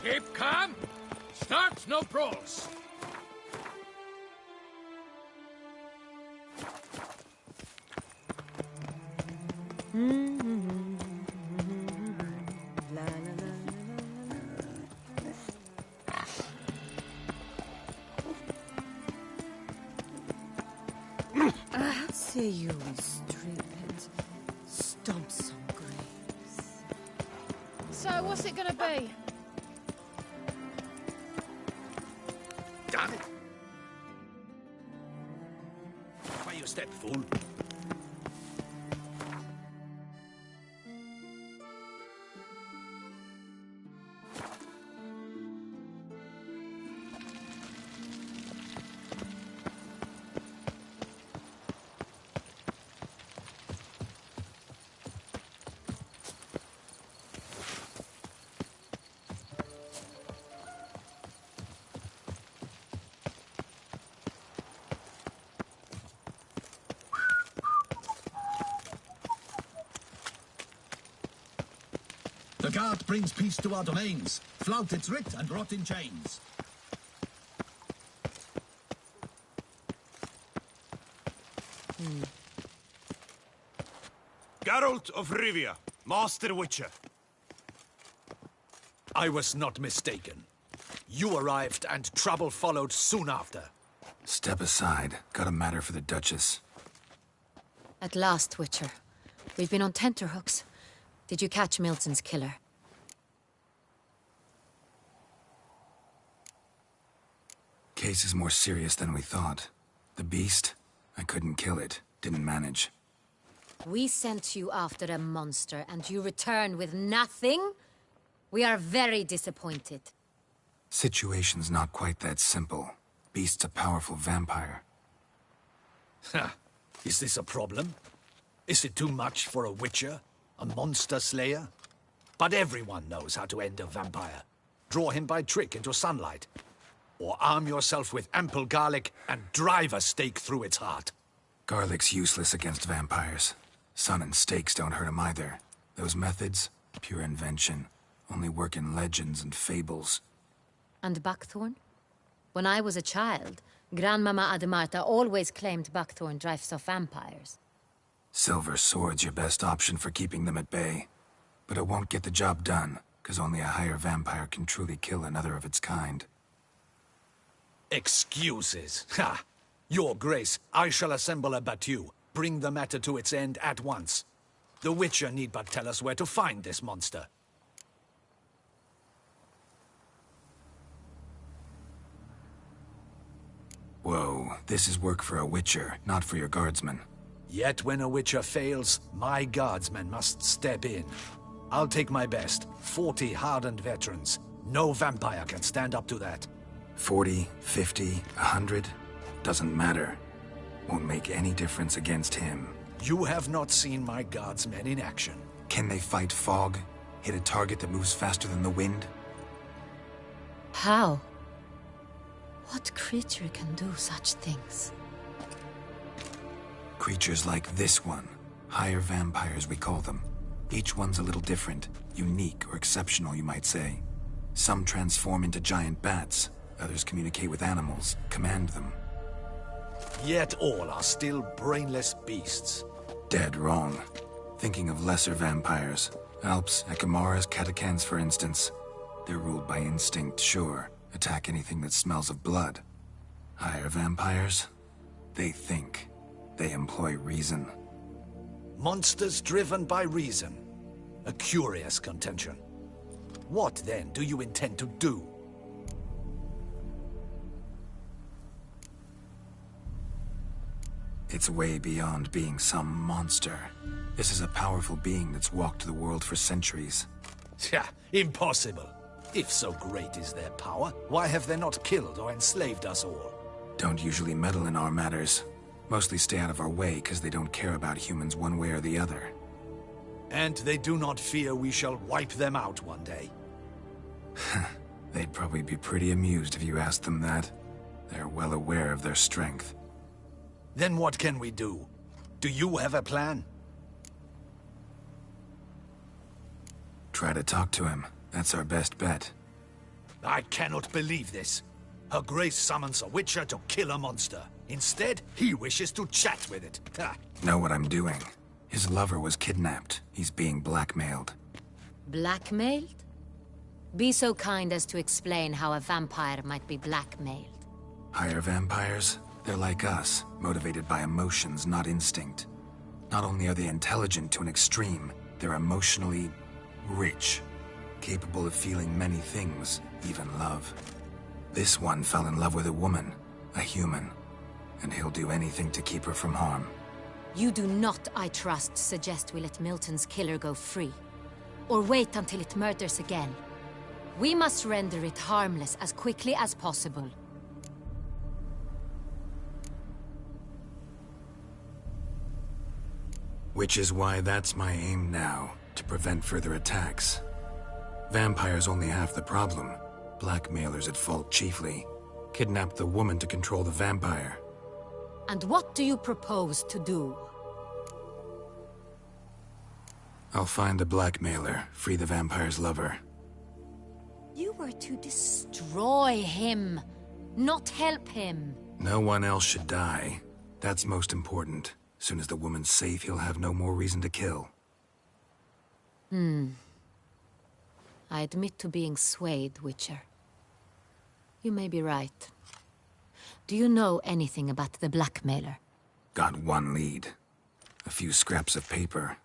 Keep calm. Start no brawls. I say you strip it. Stomp some graves. So, what's it gonna be? Damn it! Why you step, fool? The guard brings peace to our domains. Flout its writ and rot in chains. Geralt of Rivia, Master Witcher. I was not mistaken. You arrived and trouble followed soon after. Step aside. Got a matter for the Duchess. At last, Witcher. We've been on tenterhooks. Did you catch Milton's killer? Case is more serious than we thought. The beast? I couldn't kill it. Didn't manage. We sent you after a monster, and you return with nothing? We are very disappointed. Situation's not quite that simple. Beast's a powerful vampire. Ha! Is this a problem? Is it too much for a Witcher? A monster slayer? But everyone knows how to end a vampire. Draw him by trick into sunlight. Or arm yourself with ample garlic and drive a stake through its heart. Garlic's useless against vampires. Sun and stakes don't hurt him either. Those methods, pure invention. Only work in legends and fables. And buckthorn? When I was a child, Grandmama Ademarta always claimed buckthorn drives off vampires. Silver sword's your best option for keeping them at bay. But it won't get the job done, because only a higher vampire can truly kill another of its kind. Excuses. Ha! Your Grace, I shall assemble a battue. Bring the matter to its end at once. The Witcher need but tell us where to find this monster. Whoa, this is work for a Witcher, not for your guardsmen. Yet when a Witcher fails, my guardsmen must step in. I'll take my best. 40 hardened veterans. No vampire can stand up to that. 40, 50, 100? Doesn't matter. Won't make any difference against him. You have not seen my guardsmen in action. Can they fight fog? Hit a target that moves faster than the wind? How? What creature can do such things? Creatures like this one. Higher vampires, we call them. Each one's a little different. Unique or exceptional, you might say. Some transform into giant bats. Others communicate with animals, command them. Yet all are still brainless beasts. Dead wrong. Thinking of lesser vampires. Alps, Ekamaras, Catacans, for instance. They're ruled by instinct, sure. Attack anything that smells of blood. Higher vampires? They think. They employ reason. Monsters driven by reason. A curious contention. What, then, do you intend to do? It's way beyond being some monster. This is a powerful being that's walked the world for centuries. Yeah, impossible. If so great is their power, why have they not killed or enslaved us all? Don't usually meddle in our matters. Mostly stay out of our way because they don't care about humans one way or the other. And they do not fear we shall wipe them out one day. They'd probably be pretty amused if you asked them that. They're well aware of their strength. Then what can we do? Do you have a plan? Try to talk to him. That's our best bet. I cannot believe this. Her Grace summons a Witcher to kill a monster. Instead, he wishes to chat with it. Know what I'm doing? His lover was kidnapped. He's being blackmailed. Blackmailed? Be so kind as to explain how a vampire might be blackmailed. Higher vampires? They're like us, motivated by emotions, not instinct. Not only are they intelligent to an extreme, they're emotionally rich, capable of feeling many things, even love. This one fell in love with a woman, a human, and he'll do anything to keep her from harm. You do not, I trust, suggest we let Milton's killer go free, or wait until it murders again. We must render it harmless as quickly as possible. Which is why that's my aim now, to prevent further attacks. Vampires only half the problem. Blackmailers at fault chiefly. Kidnapped the woman to control the vampire. And what do you propose to do? I'll find the blackmailer, free the vampire's lover. You were to destroy him, not help him. No one else should die. That's most important. Soon as the woman's safe, he'll have no more reason to kill. I admit to being swayed, Witcher. You may be right. Do you know anything about the blackmailer? Got one lead. A few scraps of paper.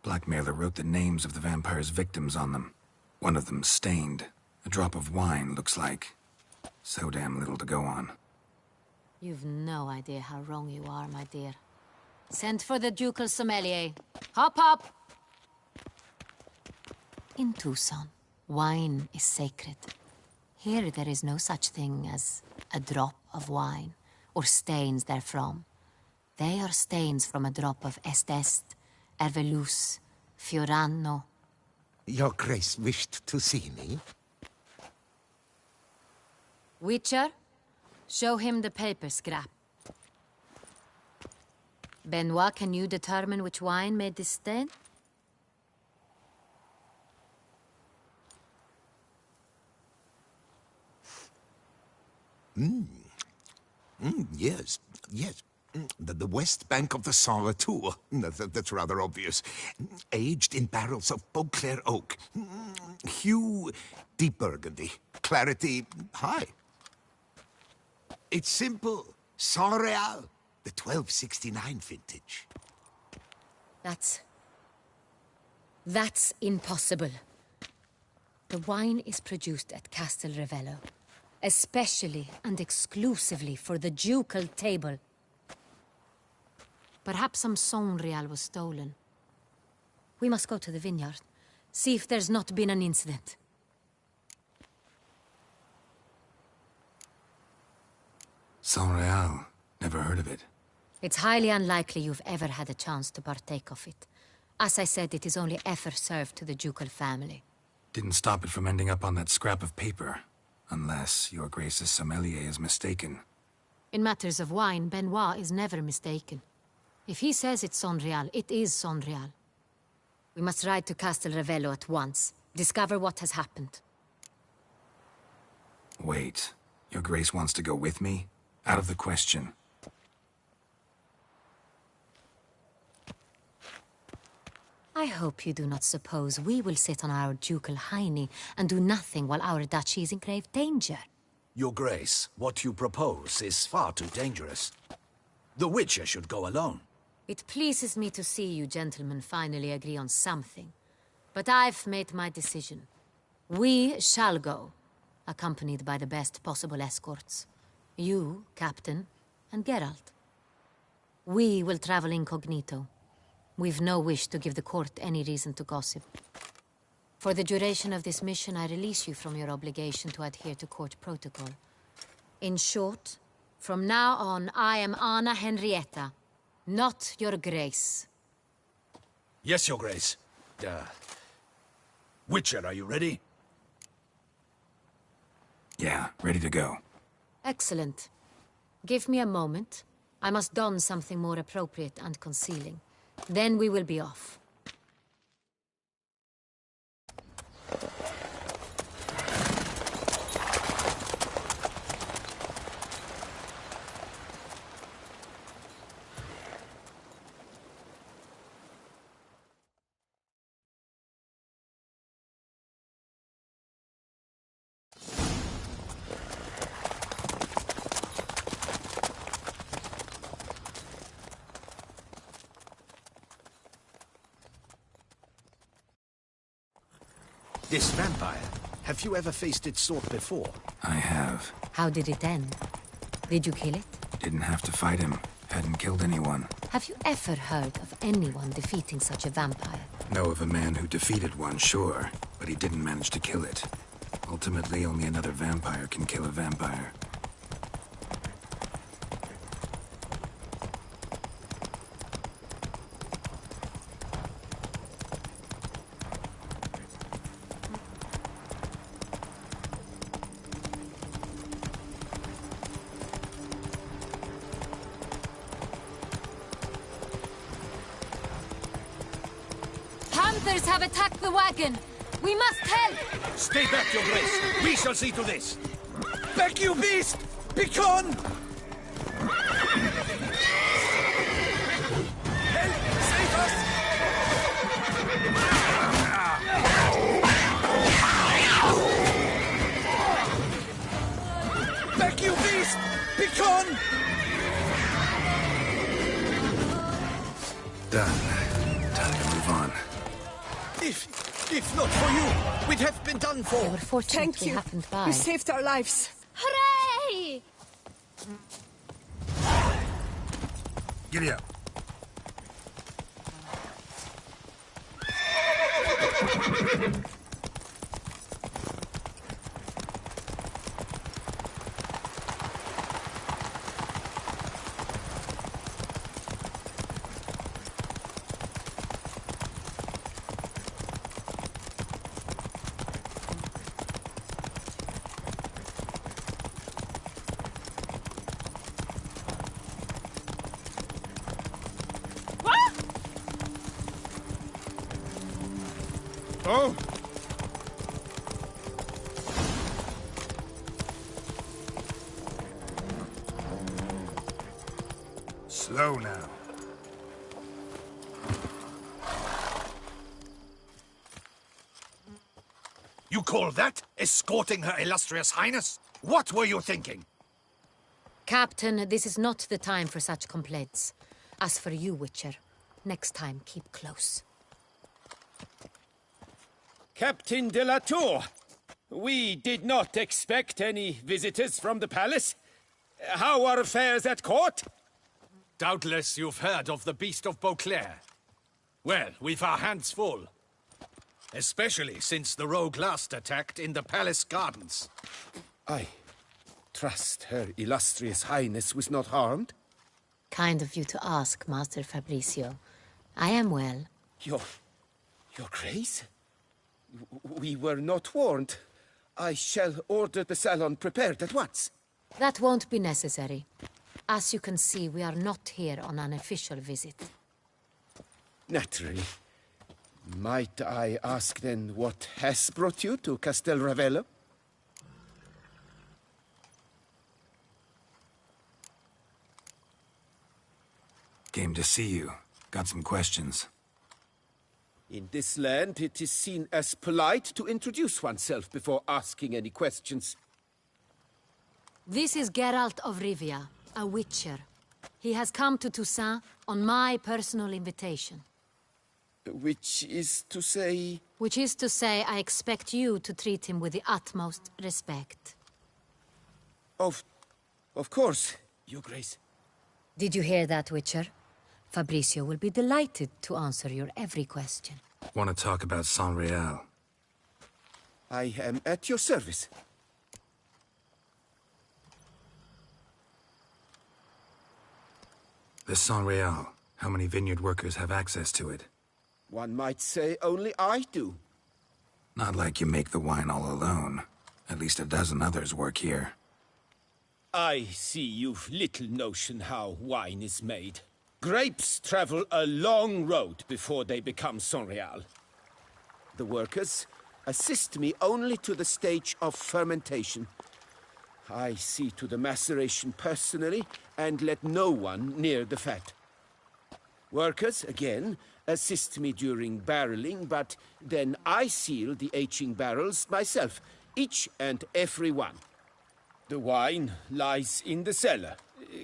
Blackmailer wrote the names of the vampire's victims on them. One of them stained. A drop of wine, looks like. So damn little to go on. You've no idea how wrong you are, my dear. Send for the ducal sommelier. Hop, hop! In Tucson, wine is sacred. Here there is no such thing as a drop of wine, or stains therefrom. They are stains from a drop of Est, Ervelus, Fiorano. Your Grace wished to see me? Witcher, show him the paper scrap. Benoit, can you determine which wine made this stain? Yes, yes. The west bank of the Saint Retour. That's rather obvious. Aged in barrels of Beauclair oak. Hue, deep burgundy. Clarity, high. It's simple. Saint Real, the 1269 vintage. That's impossible. The wine is produced at Castel Ravello, especially and exclusively for the ducal table. Perhaps some Saint Real was stolen. We must go to the vineyard, see if there's not been an incident. Saint Real. Never heard of it. It's highly unlikely you've ever had a chance to partake of it. As I said, it is only ever served to the ducal family. Didn't stop it from ending up on that scrap of paper. Unless your Grace's sommelier is mistaken. In matters of wine, Benoit is never mistaken. If he says it's Saint Real, it is Saint Real. We must ride to Castel Ravello at once. Discover what has happened. Wait. Your Grace wants to go with me? Out of the question. I hope you do not suppose we will sit on our ducal hiney and do nothing while our duchy is in grave danger. Your Grace, what you propose is far too dangerous. The Witcher should go alone. It pleases me to see you gentlemen finally agree on something. But I've made my decision. We shall go, accompanied by the best possible escorts. You, Captain, and Geralt. We will travel incognito. We've no wish to give the court any reason to gossip. For the duration of this mission, I release you from your obligation to adhere to court protocol. In short, from now on, I am Anna Henrietta, not your grace. Yes, your grace. Witcher, are you ready? Yeah, ready to go. Excellent. Give me a moment. I must don something more appropriate and concealing. Then we will be off. This vampire, have you ever faced its sort before? I have. How did it end? Did you kill it? Didn't have to fight him. Hadn't killed anyone. Have you ever heard of anyone defeating such a vampire? Know of a man who defeated one, sure, but he didn't manage to kill it. Ultimately, only another vampire can kill a vampire. Hunters have attacked the wagon! We must help! Stay back, your grace! We shall see to this! Back, you beast! Begone! Help! Save us! Back, you beast! Begone! Done. Time to move on. If not for you, we'd have been done for. They were fortunate Thank we you. happened by. You saved our lives. Hooray! Giddy up. Oh! Slow now. You call that escorting Her Illustrious Highness? What were you thinking? Captain, this is not the time for such complaints. As for you, Witcher, next time keep close. Captain de la Tour, we did not expect any visitors from the palace. How are affairs at court? Doubtless you've heard of the Beast of Beauclair. Well, we've our hands full. Especially since the rogue last attacked in the palace gardens. I trust Her Illustrious Highness was not harmed? Kind of you to ask, Master Fabricio. I am well. Your Grace? We were not warned. I shall order the salon prepared at once. That won't be necessary. As you can see, we are not here on an official visit. Naturally. Might I ask then what has brought you to Castel Ravello? Came to see you. Got some questions. In this land, it is seen as polite to introduce oneself before asking any questions. This is Geralt of Rivia, a witcher. He has come to Toussaint on my personal invitation. Which is to say... Which is to say, I expect you to treat him with the utmost respect. Of course, Your Grace. Did you hear that, Witcher? Fabricio will be delighted to answer your every question. Want to talk about San Real? I am at your service. The San Real. How many vineyard workers have access to it? One might say only I do. Not like you make the wine all alone. At least a dozen others work here. I see you've little notion how wine is made. Grapes travel a long road before they become San Real. The workers assist me only to the stage of fermentation. I see to the maceration personally and let no one near the fat. Workers, again, assist me during barreling, but then I seal the aging barrels myself, each and every one. The wine lies in the cellar,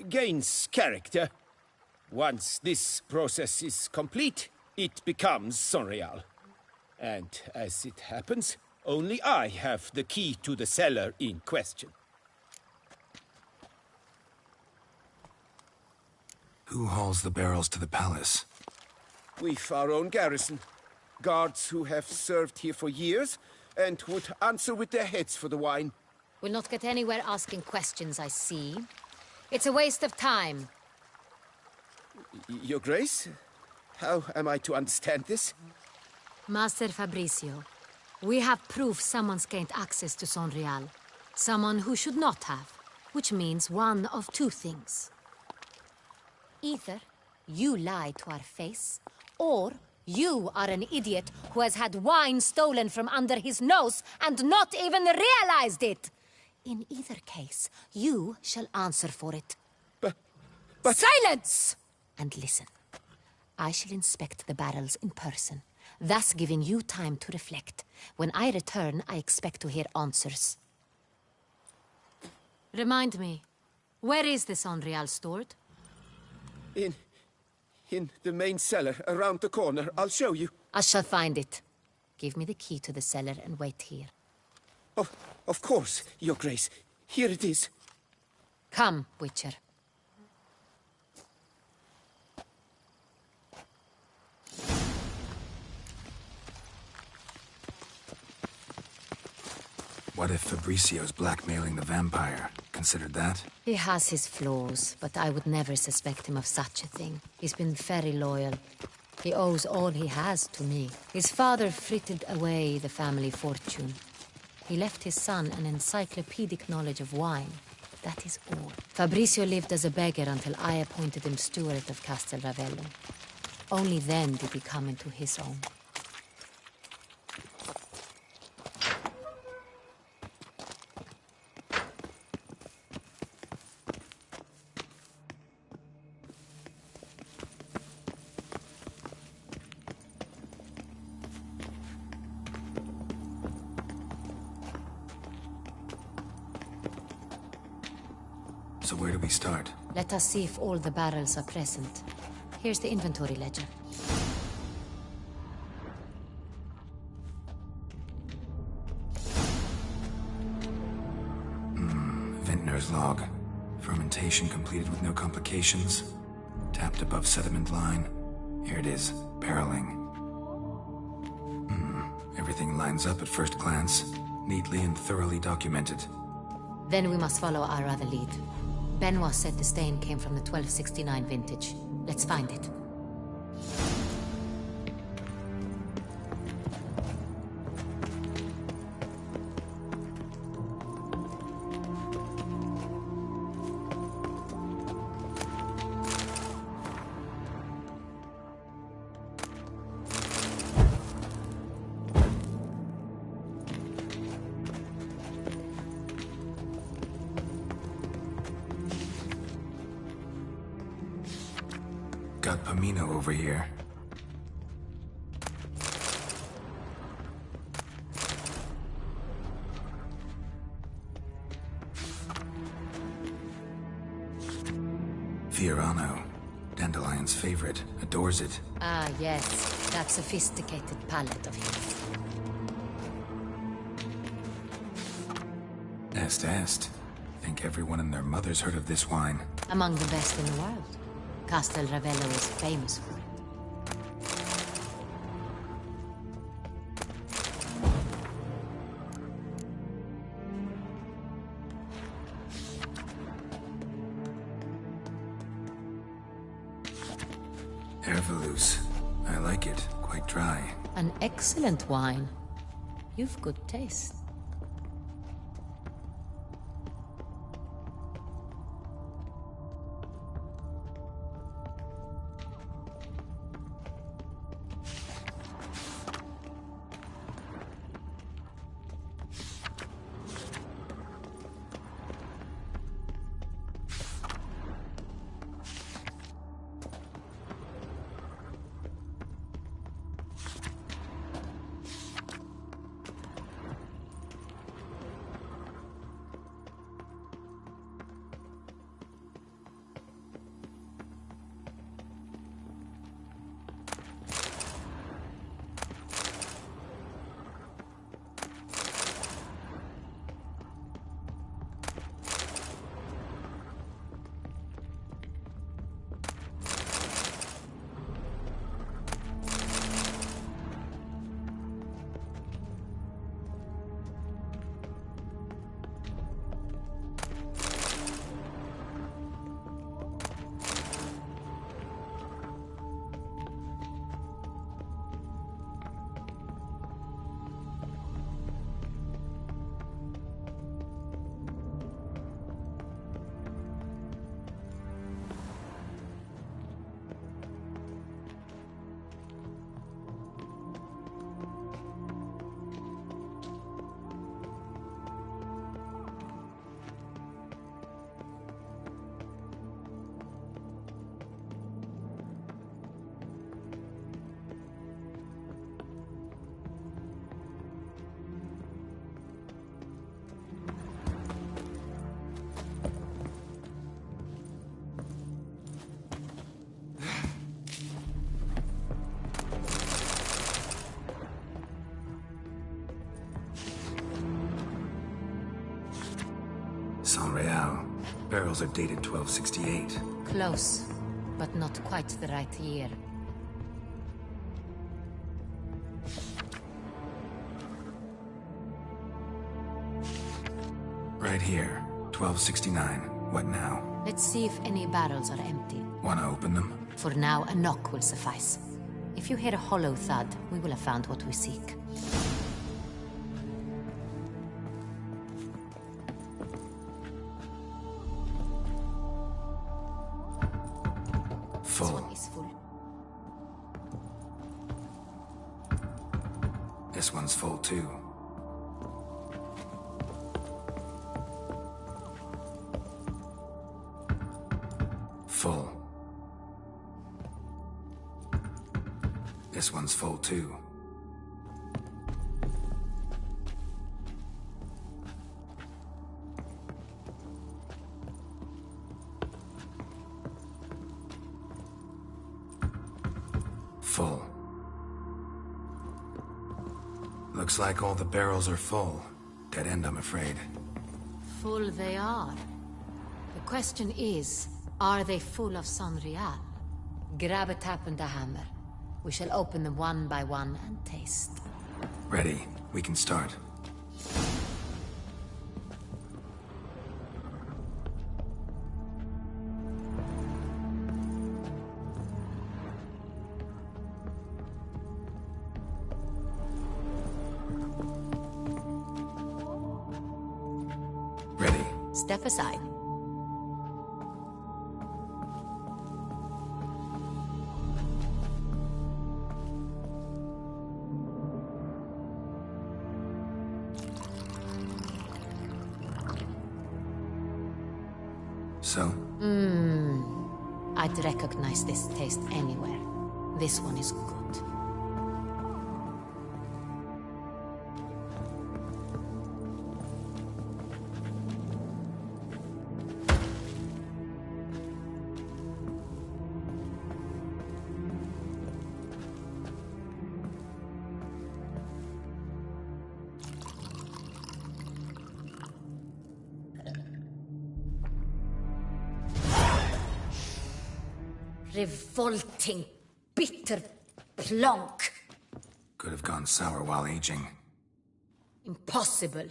gains character. Once this process is complete, it becomes San Real. And as it happens, only I have the key to the cellar in question. Who hauls the barrels to the palace? We've our own garrison. Guards who have served here for years and would answer with their heads for the wine. We'll not get anywhere asking questions, I see. It's a waste of time. Your Grace? How am I to understand this? Master Fabricio, we have proof someone's gained access to San Real. Someone who should not have, which means one of two things. Either you lie to our face, or you are an idiot who has had wine stolen from under his nose and not even realized it. In either case, you shall answer for it. But... Silence! And listen. I shall inspect the barrels in person, thus giving you time to reflect. When I return, I expect to hear answers. Remind me, where is the San Real stored? In the main cellar, around the corner. I'll show you. I shall find it. Give me the key to the cellar and wait here. Oh, of course, Your Grace. Here it is. Come, Witcher. What if Fabricio's blackmailing the vampire? Considered that? He has his flaws, but I would never suspect him of such a thing. He's been very loyal. He owes all he has to me. His father frittered away the family fortune. He left his son an encyclopedic knowledge of wine. That is all. Fabricio lived as a beggar until I appointed him steward of Castel Ravello. Only then did he come into his own. So where do we start? Let us see if all the barrels are present. Here's the inventory ledger. Vintner's log. Fermentation completed with no complications. Tapped above sediment line. Here it is, barreling. Everything lines up at first glance. Neatly and thoroughly documented. Then we must follow our other lead. Benoit said the stain came from the 1269 vintage. Let's find it. Got Pomino over here. Fiorano, Dandelion's favorite, adores it. Ah, yes. That sophisticated palate of his. Est. Think everyone and their mother's heard of this wine. Among the best in the world. Castel Ravello is famous for it. Ervelous. I like it. Quite dry. An excellent wine. You've good taste. Real. Barrels are dated 1268. Close, but not quite the right year. Right here. 1269. What now? Let's see if any barrels are empty. Wanna open them? For now, a knock will suffice. If you hear a hollow thud, we will have found what we seek. Full. This one is full. This one's full too. Full. This one's full too. Full. Looks like all the barrels are full. Dead end, I'm afraid. Full they are. The question is, are they full of San Real? Grab a tap and a hammer. We shall open them one by one and taste. Ready. We can start. Ready. Step aside. So? I'd recognize this taste anywhere. This one is good. Revolting, bitter plonk. Could have gone sour while aging. Impossible.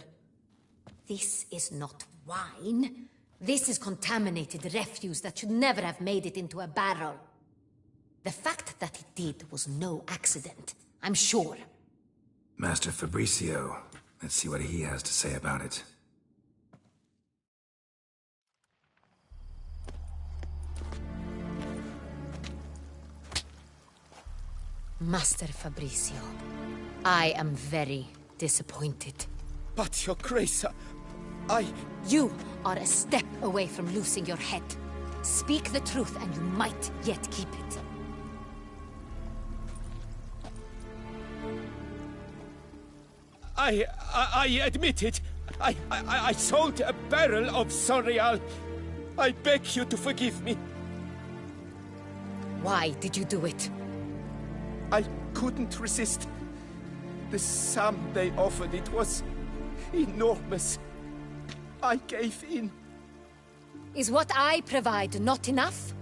This is not wine. This is contaminated refuse that should never have made it into a barrel. The fact that it did was no accident, I'm sure. Master Fabricio. Let's see what he has to say about it. Master Fabricio, I am very disappointed. But, Your Grace, You are a step away from losing your head. Speak the truth and you might yet keep it. I admit it. I sold a barrel of Sonreal. I beg you to forgive me. Why did you do it? I couldn't resist. The sum they offered, it was enormous. I gave in. Is what I provide not enough?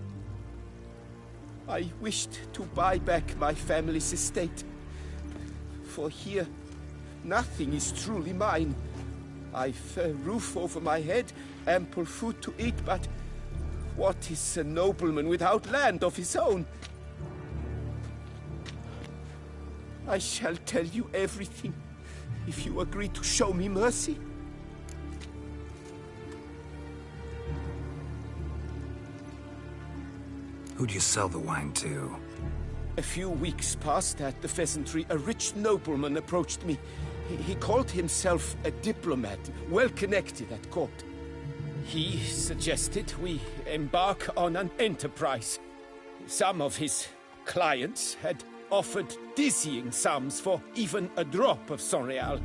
I wished to buy back my family's estate. For here, nothing is truly mine. I've a roof over my head, ample food to eat, but what is a nobleman without land of his own? I shall tell you everything, if you agree to show me mercy. Who'd you sell the wine to? A few weeks past at the pheasantry, a rich nobleman approached me. He called himself a diplomat, well connected at court. He suggested we embark on an enterprise. Some of his clients had offered dizzying sums for even a drop of Sonreal.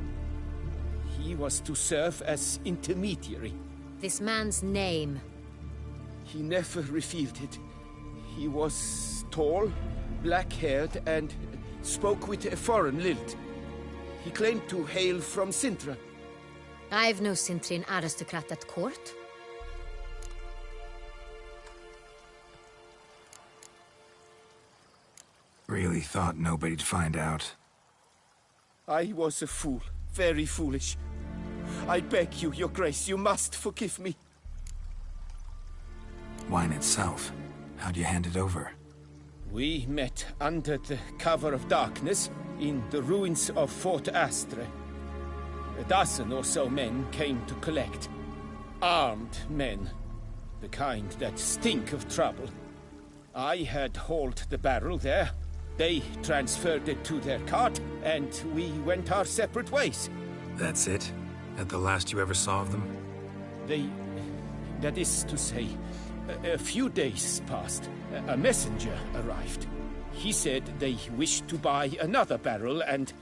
He was to serve as intermediary. This man's name? He never revealed it. He was tall, black-haired, and spoke with a foreign lilt. He claimed to hail from Sintra. I've no Sintrian aristocrat at court. Really thought nobody'd find out. I was a fool, very foolish. I beg you, Your Grace, you must forgive me. Wine itself, how'd you hand it over? We met under the cover of darkness in the ruins of Fort Astre. A dozen or so men came to collect. Armed men, the kind that stink of trouble. I had hauled the barrel there. They transferred it to their cart, and we went our separate ways. That's it? At the last you ever saw of them? That is to say, a few days passed. A messenger arrived. He said they wished to buy another barrel and,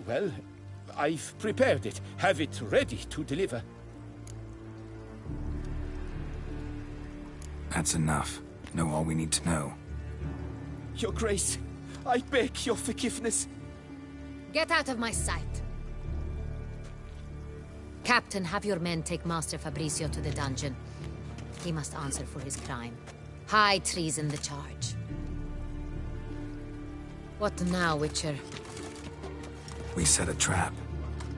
well, I've prepared it. Have it ready to deliver. That's enough. Know all we need to know. Your Grace, I beg your forgiveness. Get out of my sight. Captain, have your men take Master Fabricio to the dungeon. He must answer for his crime. High treason the charge. What now, Witcher? We set a trap.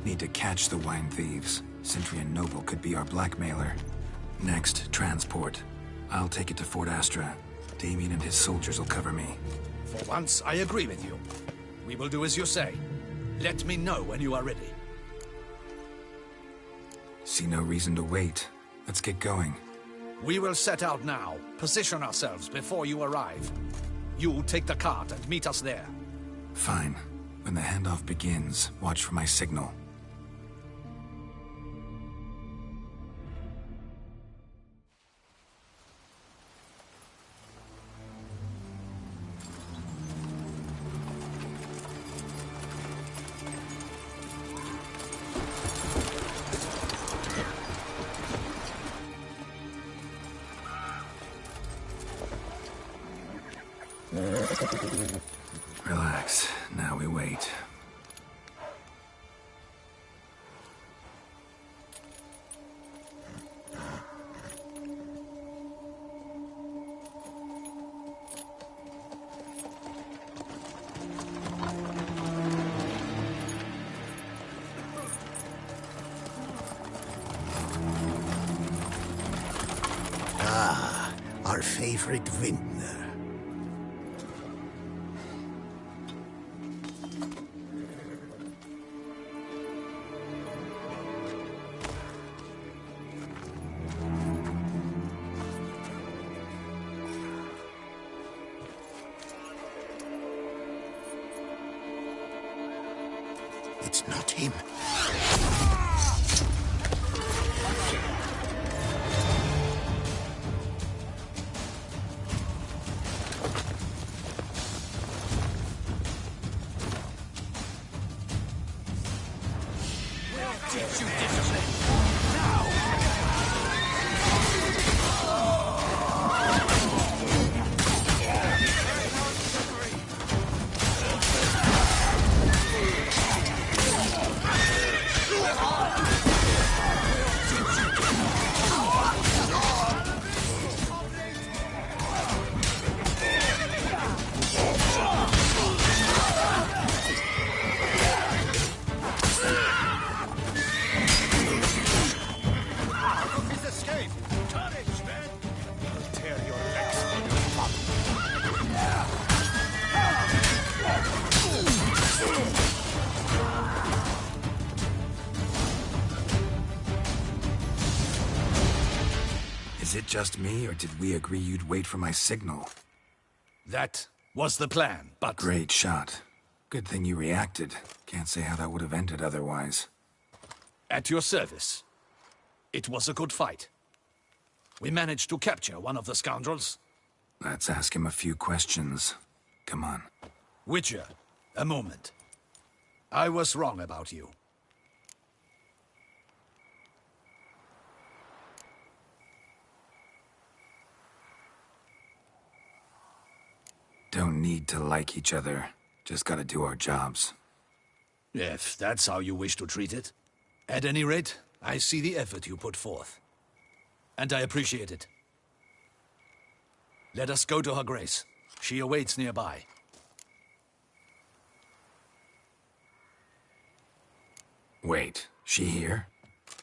Need to catch the wine thieves. Sintrian Noble could be our blackmailer. Next, transport. I'll take it to Fort Astra. Damien and his soldiers will cover me. For once, I agree with you. We will do as you say. Let me know when you are ready. See no reason to wait. Let's get going. We will set out now. Position ourselves before you arrive. You'll take the cart and meet us there. Fine. When the handoff begins, watch for my signal. Relax. Now we wait. favorite vintner. It's not him. Teach you discipline. Now! Is it just me, or did we agree you'd wait for my signal? That was the plan, but... Great shot. Good thing you reacted. Can't say how that would have ended otherwise. At your service. It was a good fight. We managed to capture one of the scoundrels. Let's ask him a few questions. Come on. Witcher, a moment. I was wrong about you. Don't need to like each other. Just gotta do our jobs. If that's how you wish to treat it. At any rate, I see the effort you put forth. And I appreciate it. Let us go to her grace. She awaits nearby. Wait, she here?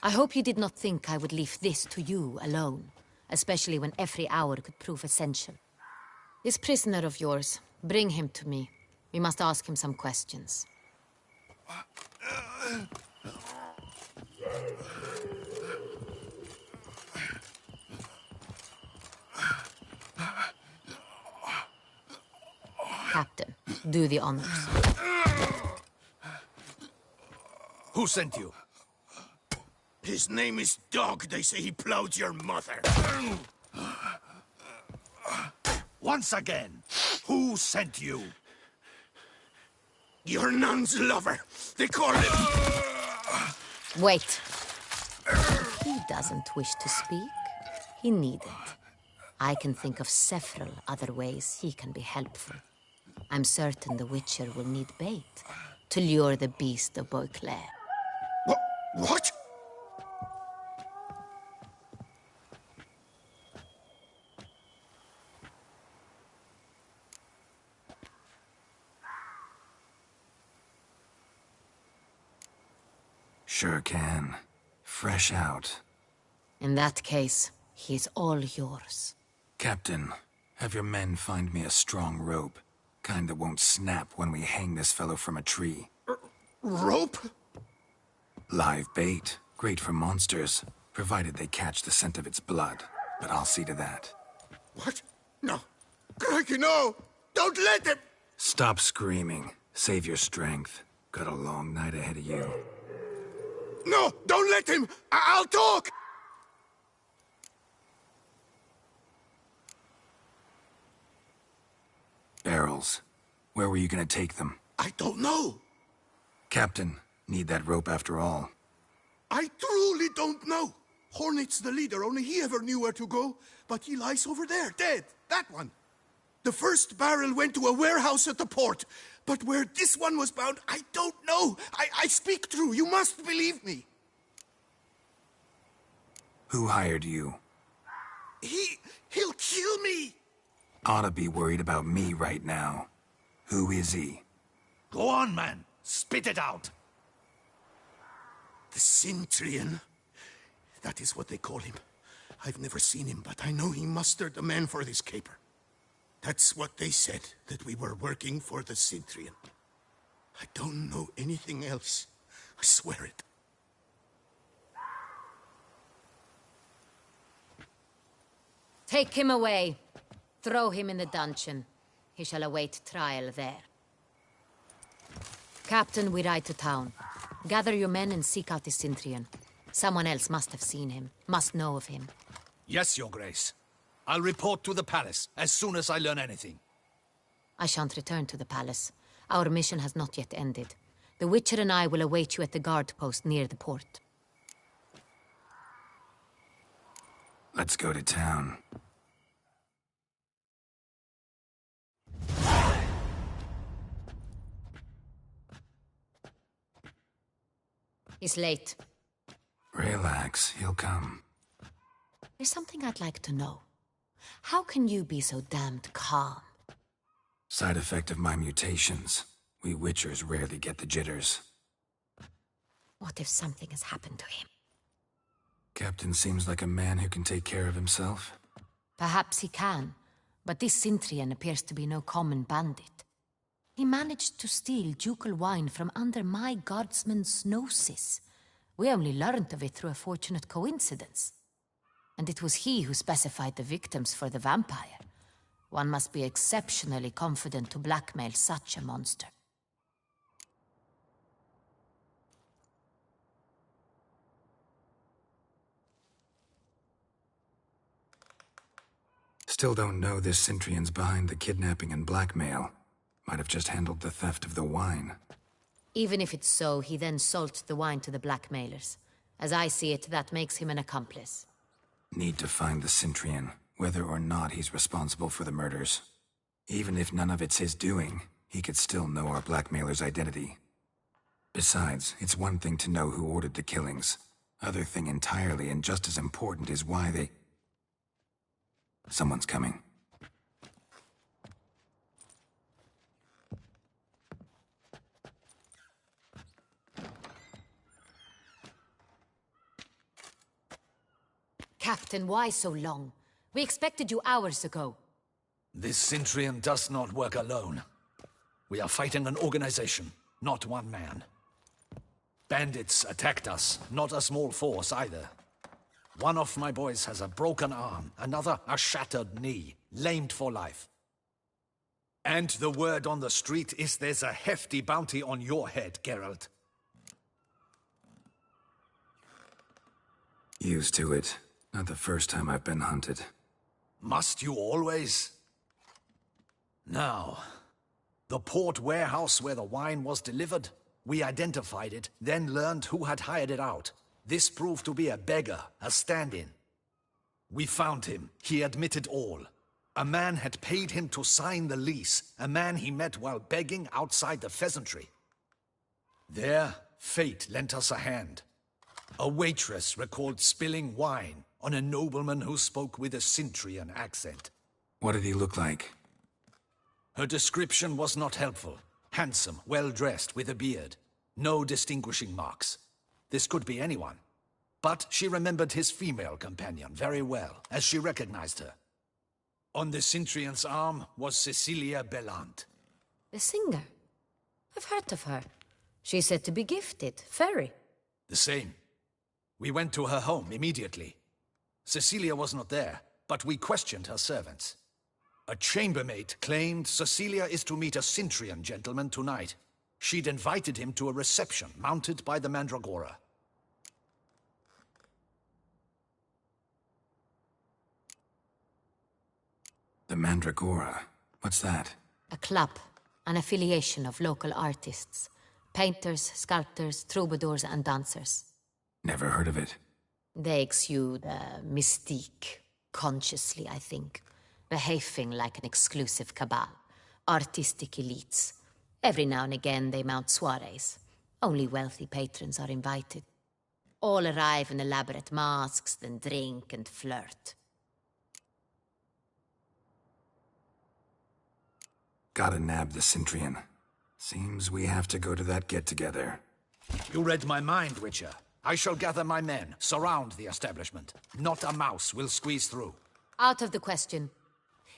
I hope you did not think I would leave this to you alone, especially when every hour could prove essential. This prisoner of yours, bring him to me. We must ask him some questions. Captain, do the honors. Who sent you? His name is Dog. They say he plowed your mother. Once again, who sent you? Your nun's lover. They call him... Wait. He doesn't wish to speak. He needn't. I can think of several other ways he can be helpful. I'm certain the Witcher will need bait to lure the beast of Beauclair. What? Sure can. Fresh out. In that case, he's all yours. Captain, have your men find me a strong rope. Kind that won't snap when we hang this fellow from a tree. Rope? Live bait. Great for monsters, provided they catch the scent of its blood. But I'll see to that. What? No. Crikey, no! Don't let him! Stop screaming. Save your strength. Got a long night ahead of you. No! Don't let him! I'll talk! Barrels. Where were you gonna take them? I don't know. Captain, need that rope after all. I truly don't know. Hornet's the leader, only he ever knew where to go. But he lies over there, dead. That one. The first barrel went to a warehouse at the port. But where this one was bound, I don't know. I speak true. You must believe me. Who hired you? He'll kill me. Ought to be worried about me right now. Who is he? Go on, man. Spit it out. The Centurion. That is what they call him. I've never seen him, but I know he mustered the men for this caper. That's what they said, that we were working for the Cintrian. I don't know anything else. I swear it. Take him away. Throw him in the dungeon. He shall await trial there. Captain, we ride to town. Gather your men and seek out the Cintrian. Someone else must have seen him, must know of him. Yes, Your Grace. I'll report to the palace as soon as I learn anything. I shan't return to the palace. Our mission has not yet ended. The Witcher and I will await you at the guard post near the port. Let's go to town. He's late. Relax, he'll come. There's something I'd like to know. How can you be so damned calm? Side effect of my mutations. We Witchers rarely get the jitters. What if something has happened to him? Captain seems like a man who can take care of himself. Perhaps he can, but this Cintrian appears to be no common bandit. He managed to steal ducal wine from under my guardsman's noses. We only learned of it through a fortunate coincidence. And it was he who specified the victims for the vampire. One must be exceptionally confident to blackmail such a monster. Still don't know this Cintrian's behind the kidnapping and blackmail. Might have just handled the theft of the wine. Even if it's so, he then sold the wine to the blackmailers. As I see it, that makes him an accomplice. Need to find the Cintrian, whether or not he's responsible for the murders. Even if none of it's his doing, he could still know our blackmailer's identity. Besides, it's one thing to know who ordered the killings. Other thing entirely, and just as important, is why they... Someone's coming. Captain, why so long? We expected you hours ago. This Cintrian does not work alone. We are fighting an organization, not one man. Bandits attacked us, not a small force either. One of my boys has a broken arm, another a shattered knee, lamed for life. And the word on the street is there's a hefty bounty on your head, Geralt. Used to it. Not the first time I've been hunted. Must you always? Now, the port warehouse where the wine was delivered, we identified it, then learned who had hired it out. This proved to be a beggar, a stand-in. We found him. He admitted all. A man had paid him to sign the lease, a man he met while begging outside the pheasantry. There, fate lent us a hand. A waitress recalled spilling wine on a nobleman who spoke with a Cintrian accent. What did he look like? Her description was not helpful. Handsome, well-dressed, with a beard. No distinguishing marks. This could be anyone. But she remembered his female companion very well, as she recognized her. On the Cintrian's arm was Cecilia Bellant. The singer? I've heard of her. She's said to be gifted, fairy. The same. We went to her home immediately. Cecilia was not there, but we questioned her servants. A chambermaid claimed Cecilia is to meet a Cintrian gentleman tonight. She'd invited him to a reception mounted by the Mandragora. The Mandragora? What's that? A club, an affiliation of local artists. Painters, sculptors, troubadours and dancers. Never heard of it. They exude mystique, consciously, I think. Behaving like an exclusive cabal. Artistic elites. Every now and again they mount soirees. Only wealthy patrons are invited. All arrive in elaborate masks, then drink and flirt. Gotta nab the Cintrian. Seems we have to go to that get-together. You read my mind, Witcher. I shall gather my men, surround the establishment. Not a mouse will squeeze through. Out of the question.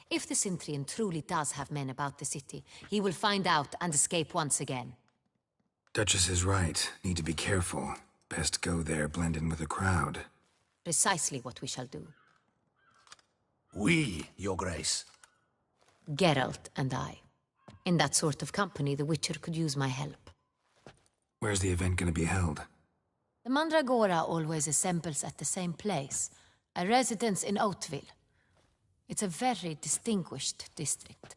If the Sintrian truly does have men about the city, he will find out and escape once again. Duchess is right. Need to be careful. Best go there, blend in with the crowd. Precisely what we shall do. We, Your Grace. Geralt and I. In that sort of company, the Witcher could use my help. Where's the event gonna be held? The Mandragora always assembles at the same place, a residence in Oatville. It's a very distinguished district.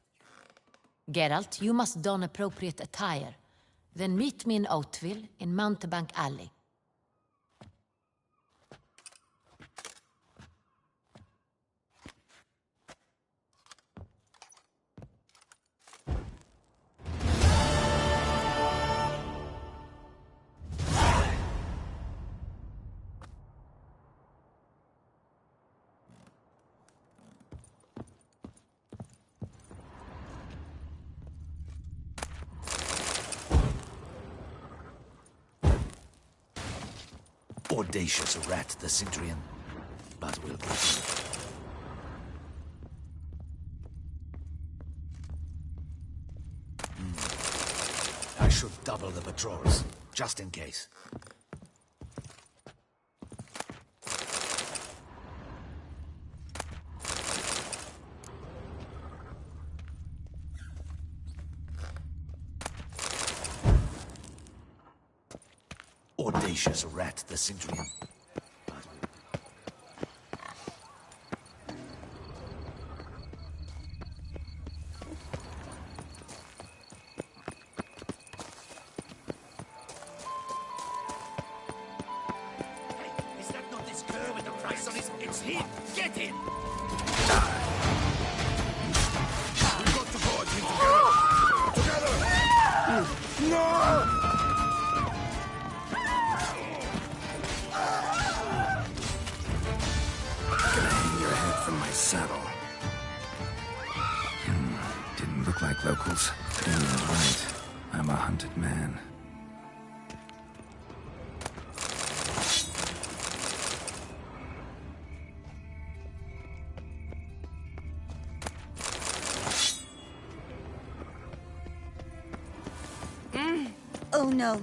Geralt, you must don appropriate attire. Then meet me in Oatville, in Mountebank Alley. Audacious rat, the Sintrian. But we'll proceed. I should double the patrols, just in case. Audacious rat, the Sintrian. Is that not this girl with the price on his... It's him! Get him! We've got to forge him together! Together! No! From my saddle. Didn't look like locals. Damien was right. I'm a hunted man. Oh no.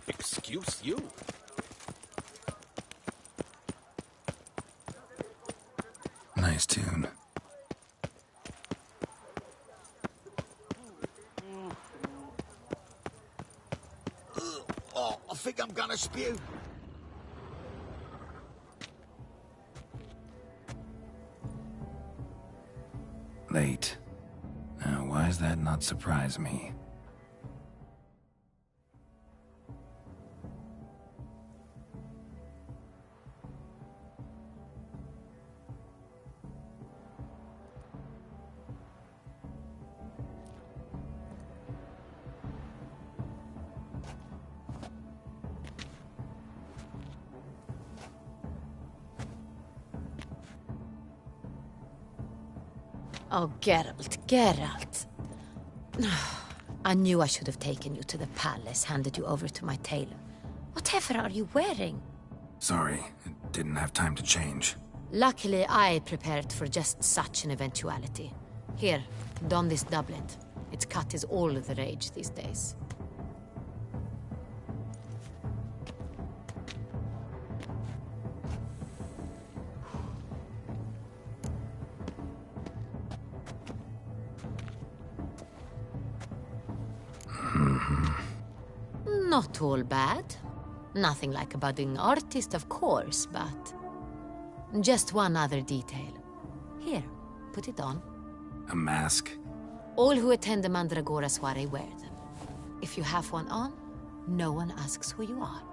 Excuse you. Nice tune. Oh, I think I'm gonna spew. Late. Now, why does that not surprise me? Oh, Geralt, Geralt. I knew I should have taken you to the palace, handed you over to my tailor. Whatever are you wearing? Sorry, didn't have time to change. Luckily, I prepared for just such an eventuality. Here, don this doublet. Its cut is all the rage these days. Not all bad. Nothing like a budding artist, of course, but... just one other detail. Here, put it on. A mask? All who attend the Mandragora soiree wear them. If you have one on, no one asks who you are.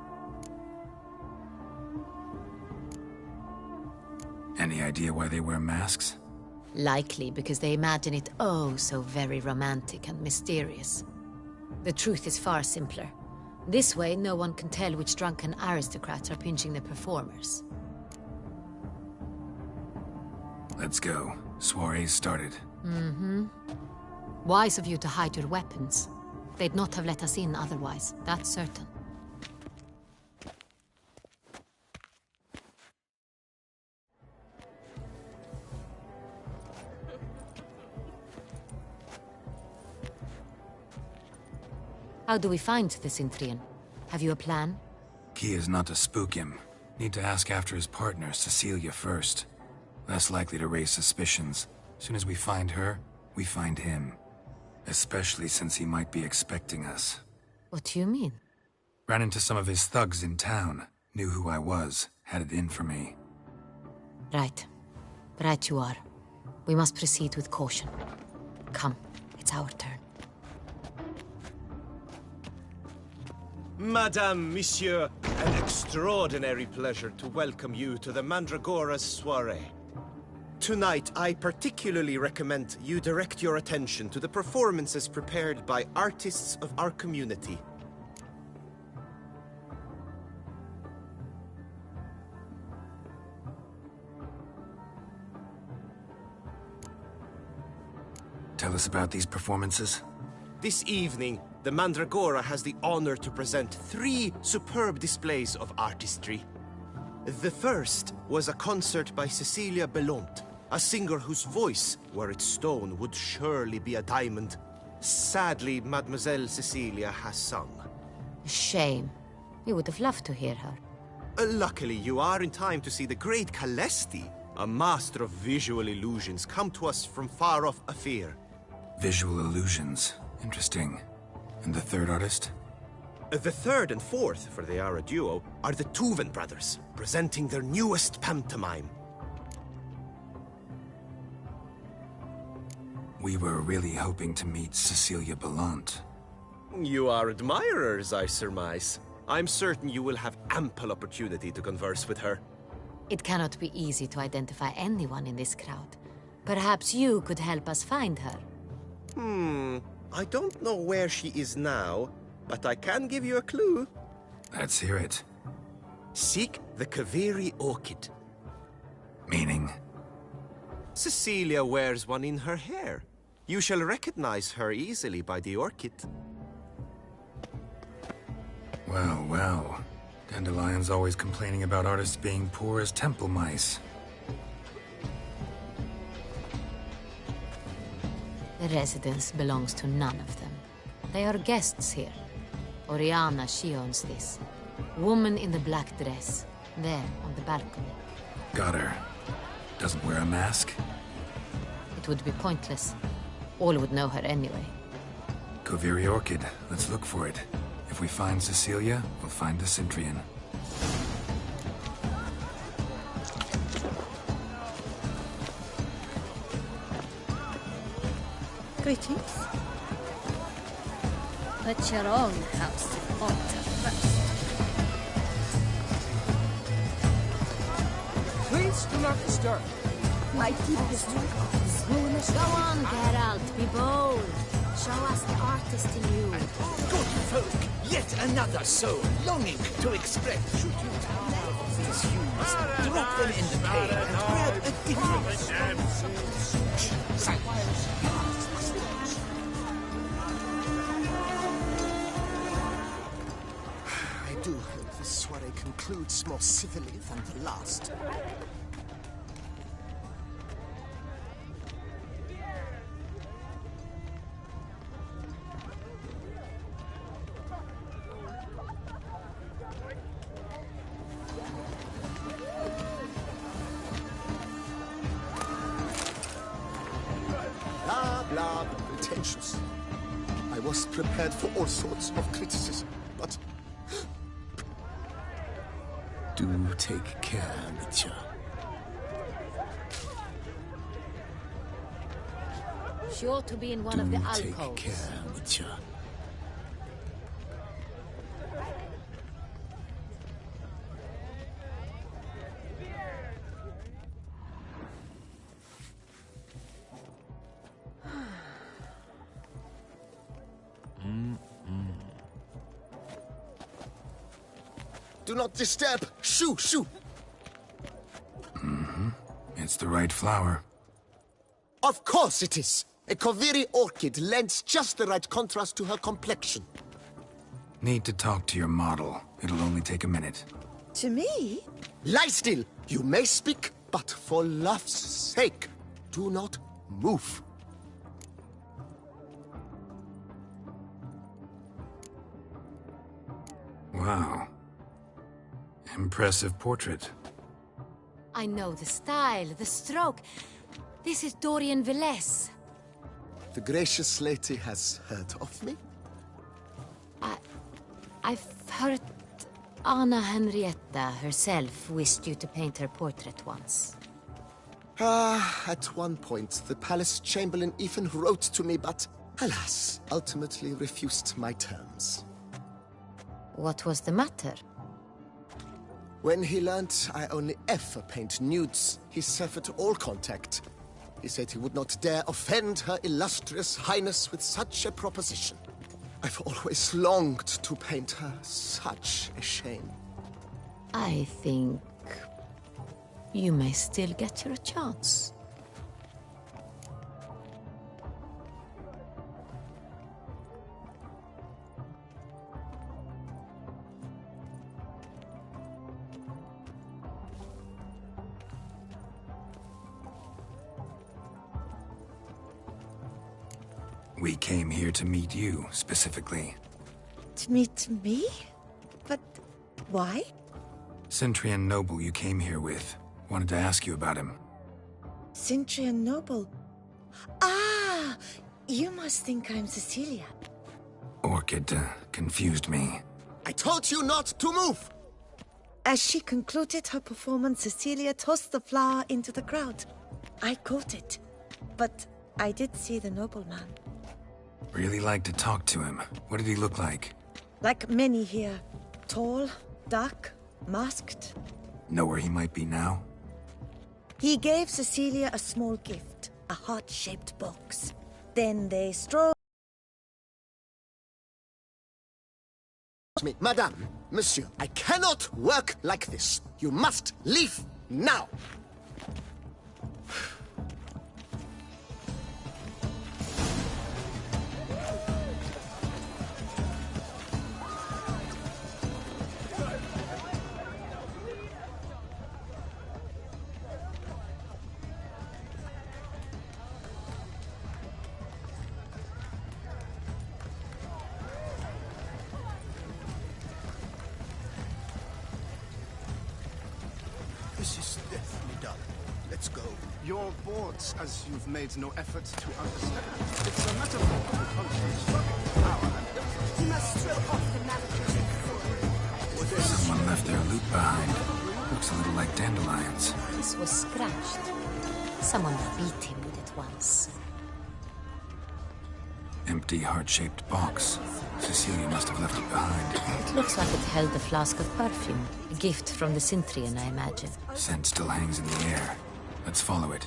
Any idea why they wear masks? Likely because they imagine it oh so very romantic and mysterious. The truth is far simpler. This way, no one can tell which drunken aristocrats are pinching the performers. Let's go. Soiree's started. Mm-hmm. Wise of you to hide your weapons. They'd not have let us in otherwise, that's certain. How do we find the Sintrian? Have you a plan? Key is not to spook him. Need to ask after his partner, Cecilia, first. Less likely to raise suspicions. Soon as we find her, we find him. Especially since he might be expecting us. What do you mean? Ran into some of his thugs in town. Knew who I was. Had it in for me. Right. Right you are. We must proceed with caution. Come, it's our turn. Madame, Monsieur, an extraordinary pleasure to welcome you to the Mandragora's soiree. Tonight, I particularly recommend you direct your attention to the performances prepared by artists of our community. Tell us about these performances. This evening, the Mandragora has the honor to present 3 superb displays of artistry. The first was a concert by Cecilia Belont, a singer whose voice, were it stone, would surely be a diamond. Sadly, Mademoiselle Cecilia has sung. Shame. We would have loved to hear her. Luckily, you are in time to see the great Calesti, a master of visual illusions, come to us from far off Afir. Visual illusions. Interesting. And the third artist? The third and fourth, for they are a duo, are the Tuven brothers, presenting their newest pantomime. We were really hoping to meet Cecilia Belont. You are admirers, I surmise. I'm certain you will have ample opportunity to converse with her. It cannot be easy to identify anyone in this crowd. Perhaps you could help us find her. I don't know where she is now, but I can give you a clue. Let's hear it. Seek the Kaveri orchid. Meaning? Cecilia wears one in her hair. You shall recognize her easily by the orchid. Well, well. Dandelion's always complaining about artists being poor as temple mice. The residence belongs to none of them. They are guests here. Oriana, she owns this. Woman in the black dress. There, on the balcony. Got her. Doesn't wear a mask? It would be pointless. All would know her anyway. Kaveri Orchid. Let's look for it. If we find Cecilia, we'll find the Sintrian. Greetings. Put your own house in order first. Please do not disturb. My deepest regards. Go on, Geralt, be bold. Show us the artist in you. Good folk, yet another soul longing to express. Should you these hues, drop them in the cave and grab a different. Silence. I do hope this soiree concludes more civilly than the last. Blah, pretentious. I was prepared for all sorts of criticism, but... Do take care, Mitya. Sure to be in one of the alcoves. Take care, Mitya. Do not disturb! Shoo! Shoo! It's the right flower. Of course it is! A Koviri orchid lends just the right contrast to her complexion. Need to talk to your model. It'll only take a minute. To me? Lie still! You may speak, but for love's sake, do not move. Wow. Impressive portrait. I know the style, the stroke. This is Dorian Velez. The gracious lady has heard of me? I've heard Anna Henrietta herself wished you to paint her portrait once. At one point, the palace chamberlain even wrote to me, but, alas, ultimately refused my terms. What was the matter? When he learned I only ever paint nudes, he severed all contact. He said he would not dare offend her illustrious highness with such a proposition. I've always longed to paint her. Such a shame. I think you may still get your chance. We came here to meet you, specifically. To meet me? But why? Centrian noble you came here with. Wanted to ask you about him. Centrian noble. Ah! You must think I'm Cecilia. Orchid confused me. I told you not to move! As she concluded her performance, Cecilia tossed the flower into the crowd. I caught it, but I did see the nobleman. Really like to talk to him. What did he look like? Like many here. Tall, dark, masked. Know where he might be now? He gave Cecilia a small gift, a heart-shaped box. Then they strolled... Me, Madame, Monsieur, I cannot work like this. You must leave now. This is definitely done. Let's go. You're bored, as you've made no effort to understand. It's a metaphor of the constant struggle for power and influence. You must throw off the manacles. Someone left their loot behind. Looks a little like dandelions. This was scratched. Someone beat him with it once. Empty, heart-shaped box. Cecilia must have left it behind. It looks like it held a flask of perfume. A gift from the Cintrian, I imagine. Scent still hangs in the air. Let's follow it.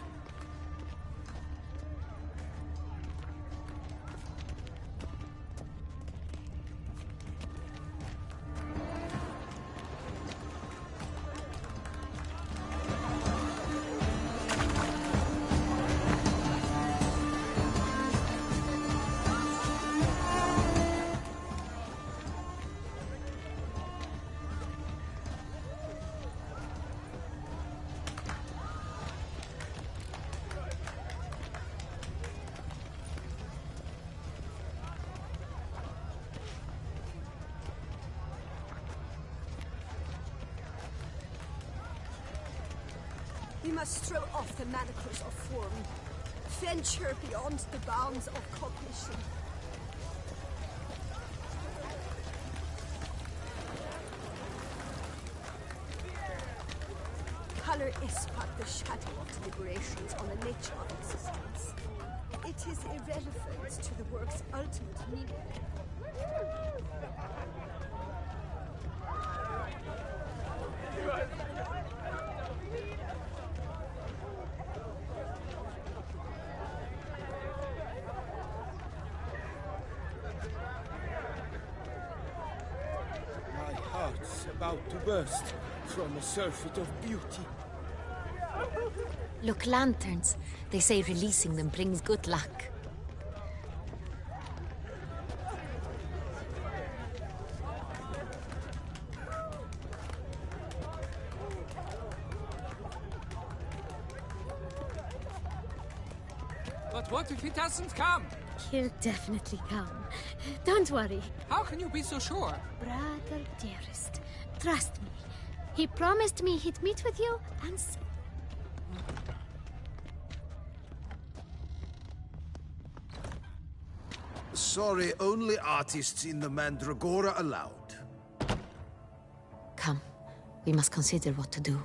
We must throw off the manacles of form. Venture beyond the bounds of cognition. Color is but the shadow of deliberations on the nature of existence. It is irrelevant to the work's ultimate meaning. My heart heart's about to burst from a surfeit of beauty. Look, lanterns. They say releasing them brings good luck. But what if he doesn't come? He'll definitely come. Don't worry. How can you be so sure? Brother dearest, trust me. He promised me he'd meet with you and... Sorry, only artists in the Mandragora allowed. Come. We must consider what to do.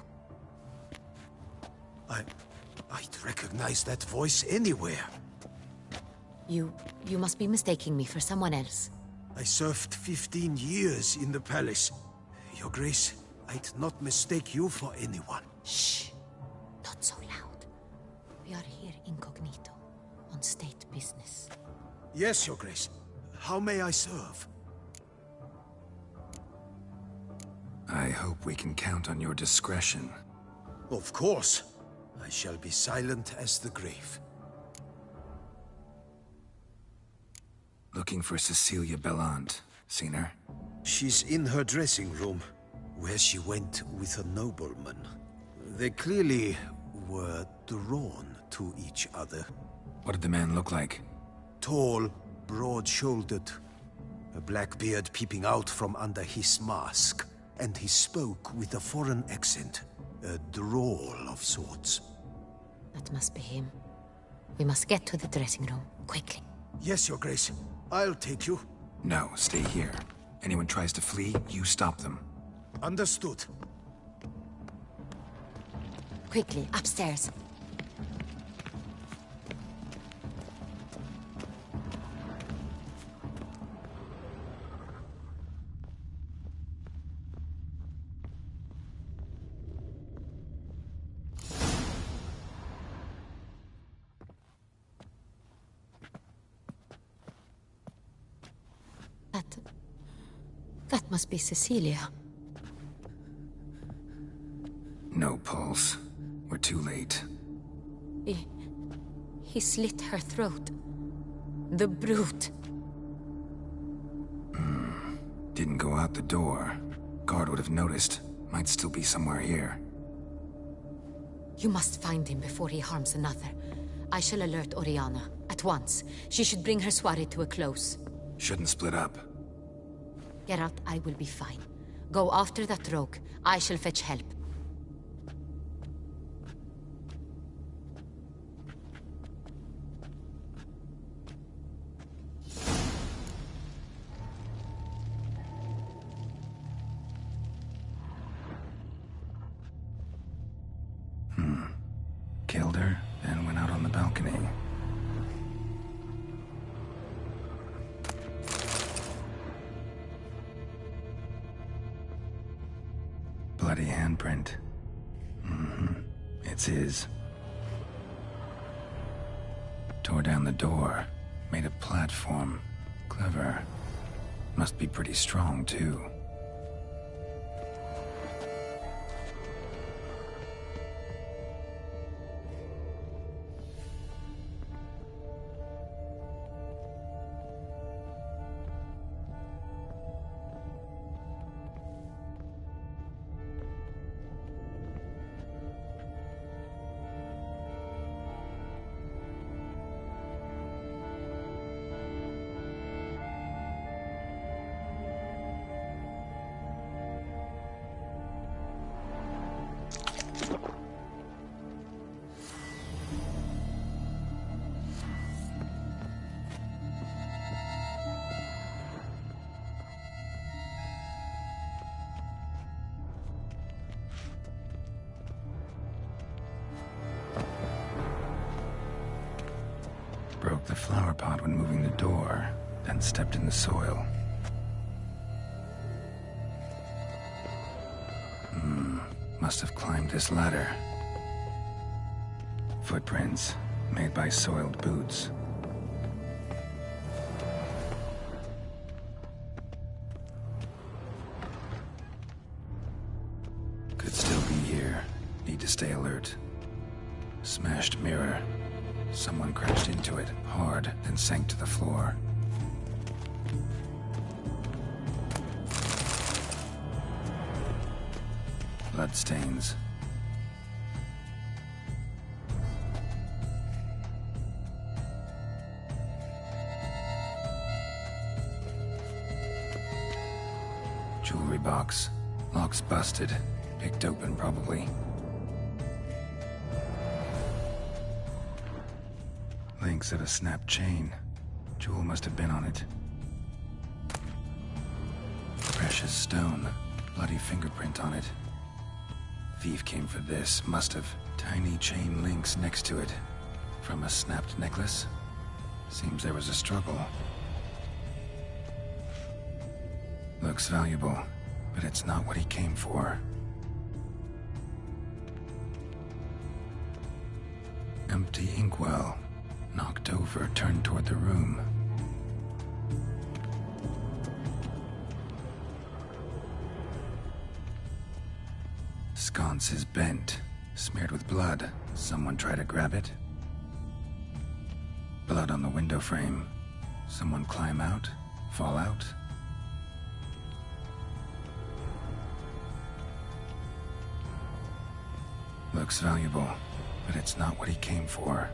I'd recognize that voice anywhere. You must be mistaking me for someone else. I served 15 years in the palace. Your Grace, I'd not mistake you for anyone. Shh. Not so loud. We are here incognito, on state business. Yes, Your Grace. How may I serve? I hope we can count on your discretion. Of course. I shall be silent as the grave. Looking for Cecilia Bellant. Seen her? She's in her dressing room, where she went with a nobleman. They clearly were drawn to each other. What did the man look like? Tall, broad-shouldered, a black beard peeping out from under his mask, and he spoke with a foreign accent, a drawl of sorts. That must be him. We must get to the dressing room, quickly. Yes, Your Grace. I'll take you. No, stay here. Anyone tries to flee, you stop them. Understood. Quickly, upstairs. That must be Cecilia. No pulse. We're too late. He slit her throat. The brute. Didn't go out the door. Guard would have noticed. Might still be somewhere here. You must find him before he harms another. I shall alert Oriana. At once. She should bring her soiree to a close. Shouldn't split up. Geralt, I will be fine. Go after that rogue. I shall fetch help. Killed her, and went out on the balcony. Bloody handprint. It's his. Tore down the door. Made a platform. Clever. Must be pretty strong, too. Broke the flower pot when moving the door, then stepped in the soil. Must have climbed this ladder. Footprints, made by soiled boots. to stay alert. Smashed mirror. Someone crashed into it, hard, then sank to the floor. Bloodstains. Jewelry box. Lock's busted. Picked open, probably. Links of a snapped chain. Jewel must have been on it. Precious stone. Bloody fingerprint on it. Thief came for this. Must have. Tiny chain links next to it. From a snapped necklace? Seems there was a struggle. Looks valuable, but it's not what he came for. Empty inkwell. Knocked over, turned toward the room. Sconce is bent, smeared with blood. Someone try to grab it? Blood on the window frame. Someone climb out? Fall out? Looks valuable, but it's not what he came for.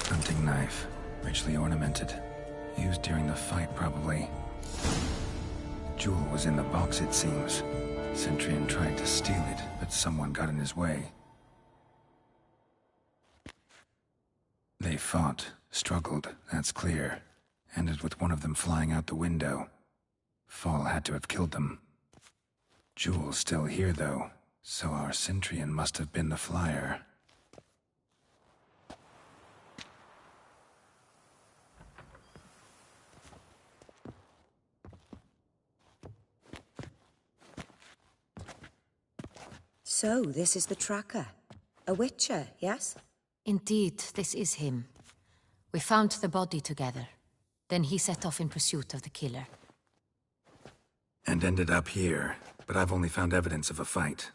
Hunting knife, richly ornamented. Used during the fight, probably. Jewel was in the box, it seems. Centurion tried to steal it, but someone got in his way. They fought, struggled, that's clear. Ended with one of them flying out the window. Fall had to have killed them. Jewel's still here, though, so our Centurion must have been the flyer. So, this is the tracker. A witcher, yes? Indeed, this is him. We found the body together. Then he set off in pursuit of the killer. And ended up here, but I've only found evidence of a fight.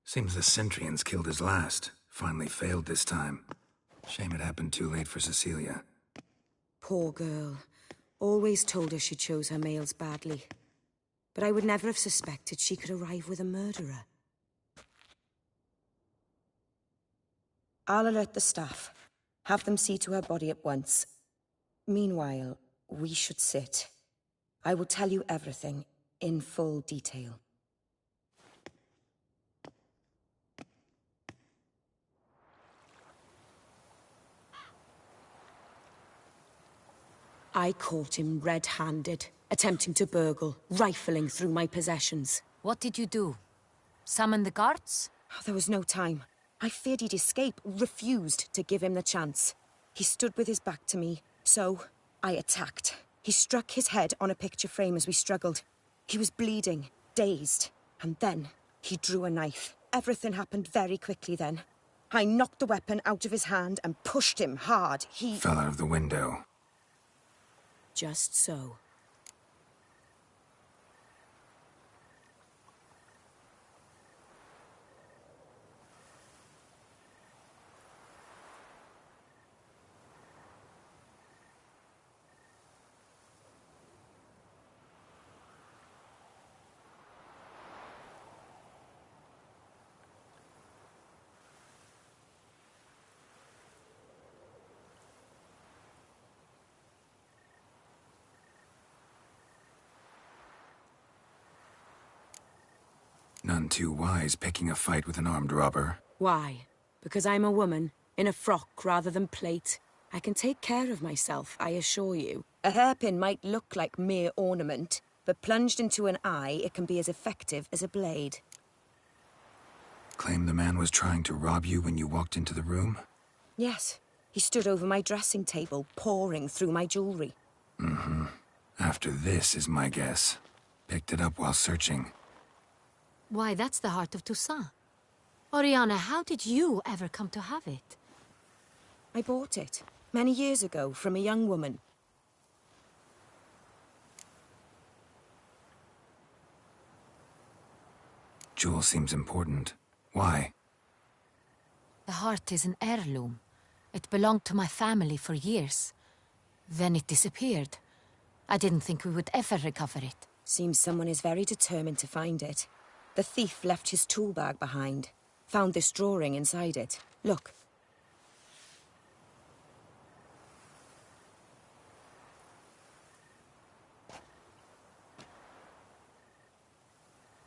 Seems the Centurions killed his last. Finally failed this time. Shame it happened too late for Cecilia. Poor girl. Always told her she chose her males badly. But I would never have suspected she could arrive with a murderer. I'll alert the staff. Have them see to her body at once. Meanwhile, we should sit. I will tell you everything, in full detail. I caught him red-handed, attempting to burgle, rifling through my possessions. What did you do? Summon the guards? There was no time. I feared he'd escape, refused to give him the chance. He stood with his back to me, so I attacked. He struck his head on a picture frame as we struggled. He was bleeding, dazed, and then he drew a knife. Everything happened very quickly then. I knocked the weapon out of his hand and pushed him hard. He fell out of the window. Just so. None too wise picking a fight with an armed robber. Why? Because I'm a woman, in a frock rather than plate. I can take care of myself, I assure you. A hairpin might look like mere ornament, but plunged into an eye, it can be as effective as a blade. Claim the man was trying to rob you when you walked into the room? Yes. He stood over my dressing table, pouring through my jewelry. Mm-hmm. After this is my guess. Picked it up while searching. Why, that's the heart of Toussaint. Oriana, how did you ever come to have it? I bought it, many years ago, from a young woman. Jewel seems important. Why? The heart is an heirloom. It belonged to my family for years. Then it disappeared. I didn't think we would ever recover it. Seems someone is very determined to find it. The thief left his tool bag behind. Found this drawing inside it. Look.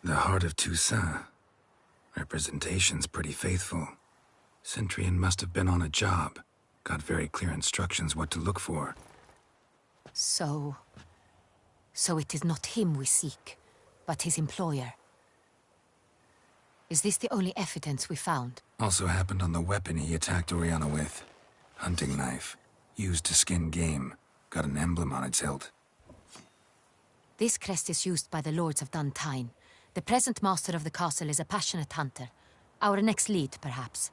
The heart of Toussaint. Representation's pretty faithful. Centurion must have been on a job. Got very clear instructions what to look for. So it is not him we seek, but his employer. Is this the only evidence we found? Also happened on the weapon he attacked Oriana with. Hunting knife. Used to skin game. Got an emblem on its hilt. This crest is used by the lords of Duntine. The present master of the castle is a passionate hunter. Our next lead, perhaps.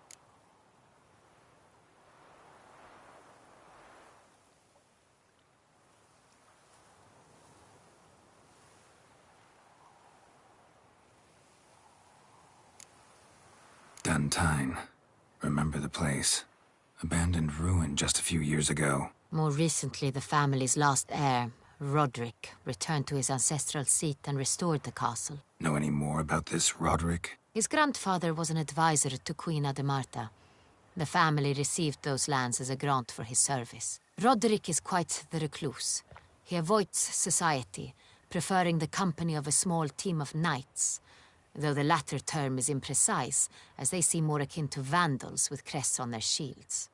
Duntine. Remember the place. Abandoned ruin just a few years ago. More recently, the family's last heir, Roderick, returned to his ancestral seat and restored the castle. Know any more about this Roderick? His grandfather was an advisor to Queen Ademarta. The family received those lands as a grant for his service. Roderick is quite the recluse. He avoids society, preferring the company of a small team of knights, though the latter term is imprecise, as they seem more akin to vandals with crests on their shields.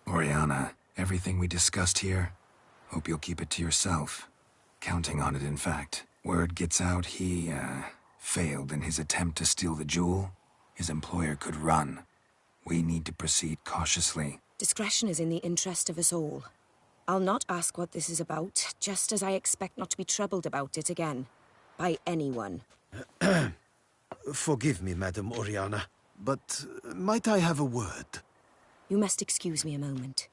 Oriana, everything we discussed here, hope you'll keep it to yourself. Counting on it, in fact. Word gets out he, failed in his attempt to steal the jewel. His employer could run. We need to proceed cautiously. Discretion is in the interest of us all. I'll not ask what this is about, just as I expect not to be troubled about it again. By anyone. Forgive me, Madam Oriana, but might I have a word? You must excuse me a moment.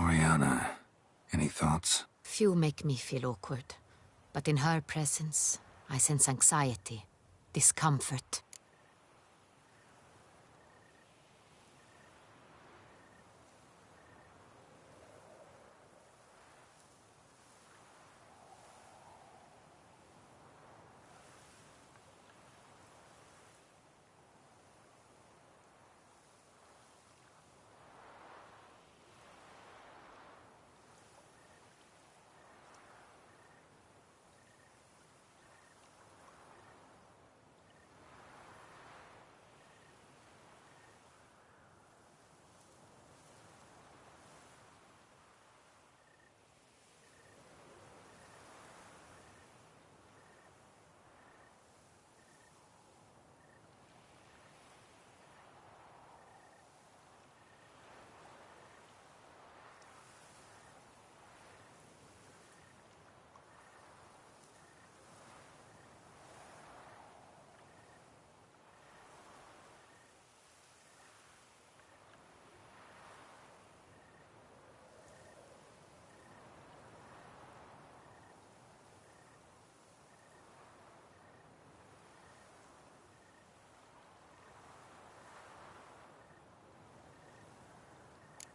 Oriana, any thoughts? Few make me feel awkward, but in her presence, I sense anxiety, discomfort.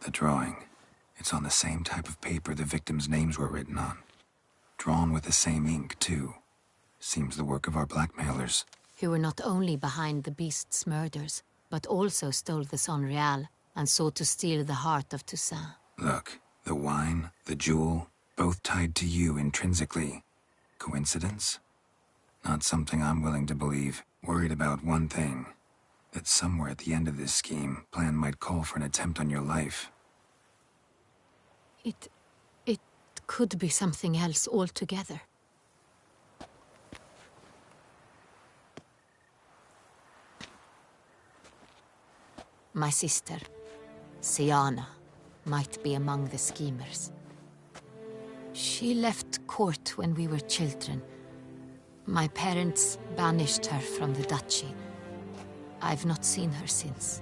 The drawing. It's on the same type of paper the victims' names were written on. Drawn with the same ink, too. Seems the work of our blackmailers. Who were not only behind the beast's murders, but also stole the Sonreal and sought to steal the heart of Toussaint. Look, the wine, the jewel, both tied to you intrinsically. Coincidence? Not something I'm willing to believe. Worried about one thing. That somewhere at the end of this scheme, plan might call for an attempt on your life. It could be something else altogether. My sister, Siana, might be among the schemers. She left court when we were children. My parents banished her from the duchy. I've not seen her since.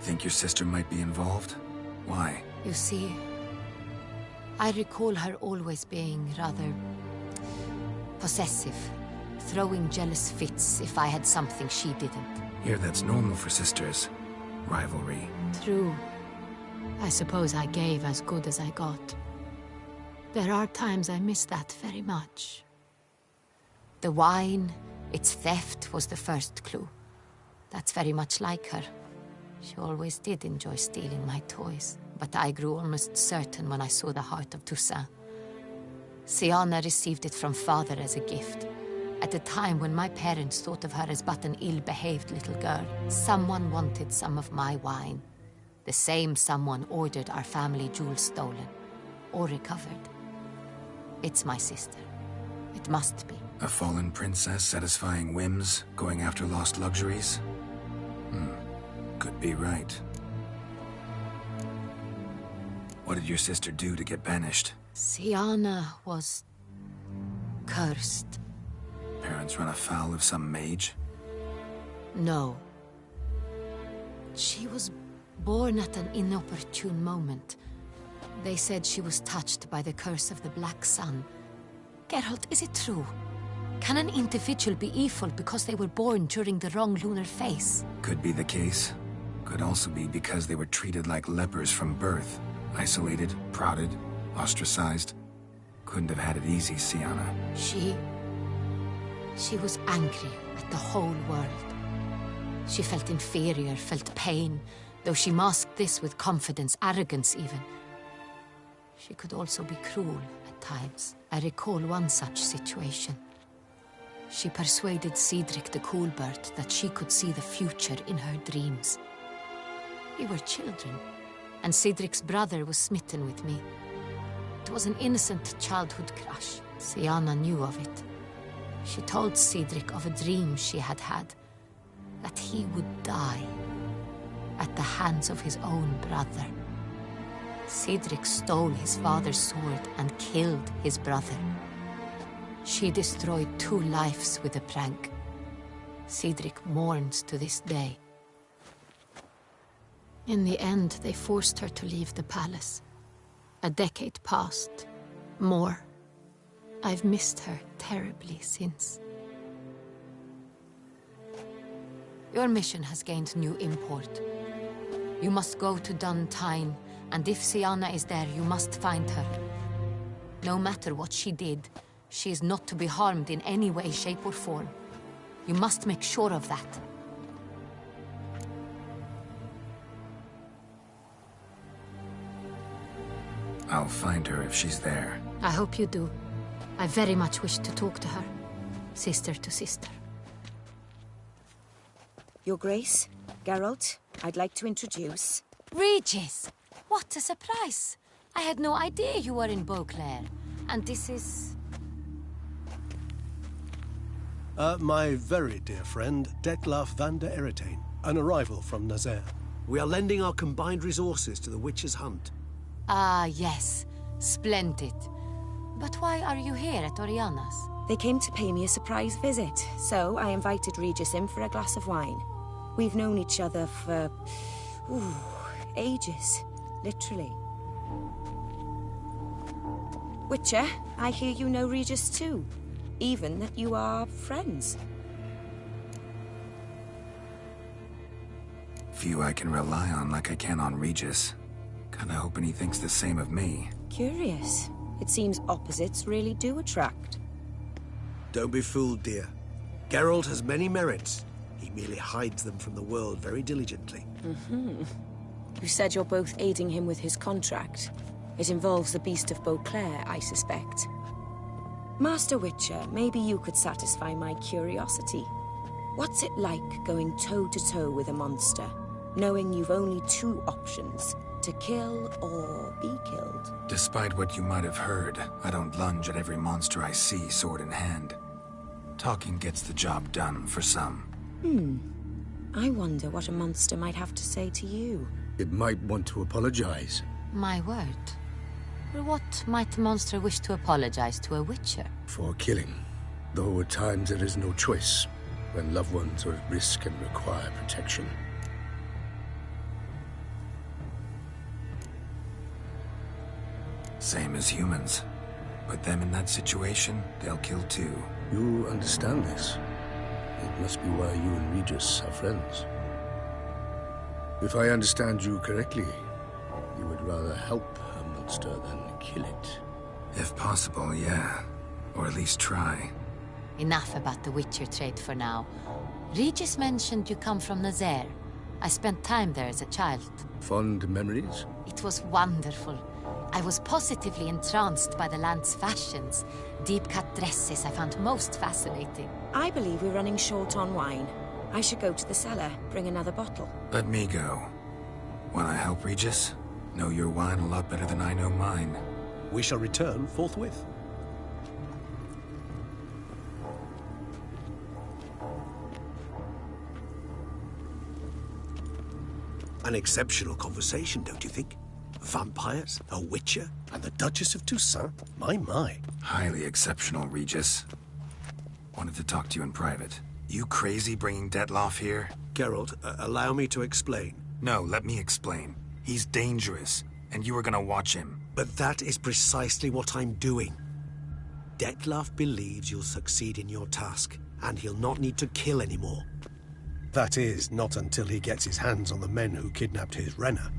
Think your sister might be involved? Why? You see, I recall her always being rather possessive, throwing jealous fits if I had something she didn't. Here, that's normal for sisters. Rivalry. True. I suppose I gave as good as I got. There are times I miss that very much. The wine, its theft, was the first clue. That's very much like her. She always did enjoy stealing my toys, but I grew almost certain when I saw the heart of Toussaint. Siana received it from father as a gift. At a time when my parents thought of her as but an ill-behaved little girl, someone wanted some of my wine. The same someone ordered our family jewels stolen, or recovered. It's my sister. It must be. A fallen princess satisfying whims, going after lost luxuries? Could be right. What did your sister do to get banished? Siana was cursed. Parents run afoul of some mage? No. She was born at an inopportune moment. They said she was touched by the curse of the Black Sun. Geralt, is it true? Can an individual be evil because they were born during the wrong lunar phase? Could be the case. Could also be because they were treated like lepers from birth. Isolated, prodded, ostracized. Couldn't have had it easy, Siana. She was angry at the whole world. She felt inferior, felt pain, though she masked this with confidence, arrogance even. She could also be cruel at times. I recall one such situation. She persuaded Cedric the Coolbird that she could see the future in her dreams. We were children, and Cedric's brother was smitten with me. It was an innocent childhood crush. Siana knew of it. She told Cedric of a dream she had had, that he would die at the hands of his own brother. Cedric stole his father's sword and killed his brother. She destroyed 2 lives with a prank. Cedric mourns to this day. In the end, they forced her to leave the palace. A decade passed. More. I've missed her terribly since. Your mission has gained new import. You must go to Dun Tyne, and if Siana is there, you must find her. No matter what she did, she is not to be harmed in any way, shape, or form. You must make sure of that. I'll find her if she's there. I hope you do. I very much wish to talk to her. Sister to sister. Your Grace, Geralt, I'd like to introduce... Regis! What a surprise! I had no idea you were in Beauclair. And this is... My very dear friend, Detlaf van der Eretain, an arrival from Nazaire. We are lending our combined resources to the Witch's Hunt. Ah, yes. Splendid. But why are you here at Oriana's? They came to pay me a surprise visit, so I invited Regis in for a glass of wine. We've known each other for... ages. Literally. Witcher, I hear you know Regis too. Even that you are friends. Few I can rely on like I can on Regis. Kinda hoping he thinks the same of me. Curious. It seems opposites really do attract. Don't be fooled, dear. Geralt has many merits. He merely hides them from the world very diligently. You said you're both aiding him with his contract. It involves the Beast of Beauclair, I suspect. Master Witcher, maybe you could satisfy my curiosity. What's it like going toe-to-toe with a monster, knowing you've only 2 options, to kill or be killed? Despite what you might have heard, I don't lunge at every monster I see sword in hand. Talking gets the job done for some. I wonder what a monster might have to say to you. It might want to apologize. My word. Well, what might a monster wish to apologize to a Witcher? For killing. Though at times there is no choice, when loved ones are at risk and require protection. Same as humans. Put them in that situation, they'll kill too. You understand this. It must be why you and Regis are friends. If I understand you correctly, you would rather help a monster than kill it. If possible, yeah. Or at least try. Enough about the Witcher trade for now. Regis mentioned you come from Nazaire. I spent time there as a child. Fond memories? It was wonderful. I was positively entranced by the land's fashions. Deep-cut dresses I found most fascinating. I believe we're running short on wine. I should go to the cellar, bring another bottle. Let me go. Wanna help, Regis? Know your wine a lot better than I know mine. We shall return forthwith. An exceptional conversation, don't you think? Vampires, a witcher, and the Duchess of Toussaint? My. Highly exceptional, Regis. Wanted to talk to you in private. You crazy bringing Detloff here? Geralt, allow me to explain. No, let me explain. He's dangerous, and you were gonna watch him. But that is precisely what I'm doing. Detloff believes you'll succeed in your task, and he'll not need to kill anymore. That is, not until he gets his hands on the men who kidnapped his Renna.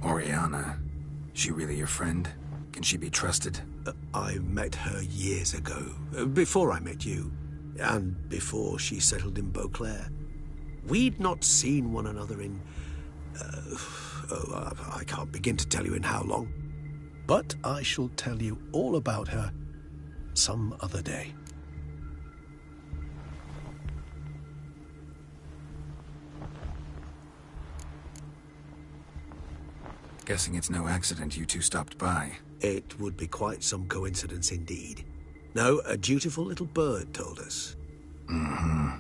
Oriana. She really your friend? Can she be trusted? I met her years ago, before I met you, and before she settled in Beauclair. We'd not seen one another in... I can't begin to tell you in how long. But I shall tell you all about her some other day. Guessing it's no accident you two stopped by. It would be quite some coincidence indeed. No, a dutiful little bird told us. Mm-hmm.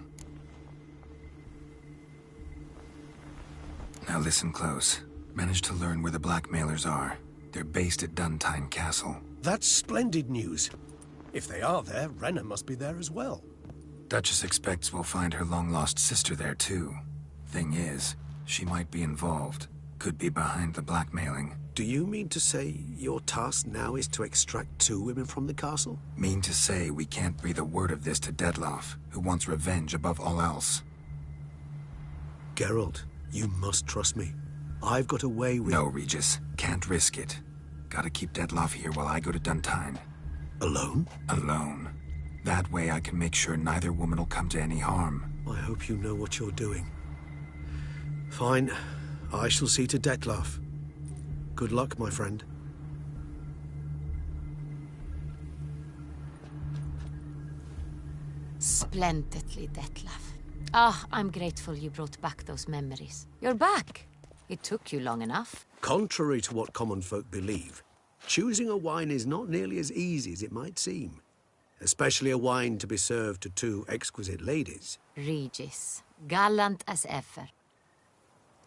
Now listen close. Managed to learn where the blackmailers are. They're based at Duntine Castle. That's splendid news. If they are there, Renna must be there as well. Duchess expects we'll find her long-lost sister there too. Thing is, she might be involved. Could be behind the blackmailing. Do you mean to say your task now is to extract 2 women from the castle? Mean to say we can't breathe a word of this to Detloff, who wants revenge above all else. Geralt, you must trust me. I've got a way with... No, Regis. Can't risk it. Gotta keep Detloff here while I go to Duntine. Alone? Alone. That way I can make sure neither woman will come to any harm. I hope you know what you're doing. Fine. I shall see to Detloff. Good luck, my friend. Splendidly, Detloff. Ah, I'm grateful you brought back those memories. You're back. It took you long enough. Contrary to what common folk believe, choosing a wine is not nearly as easy as it might seem. Especially a wine to be served to 2 exquisite ladies. Regis, gallant as ever.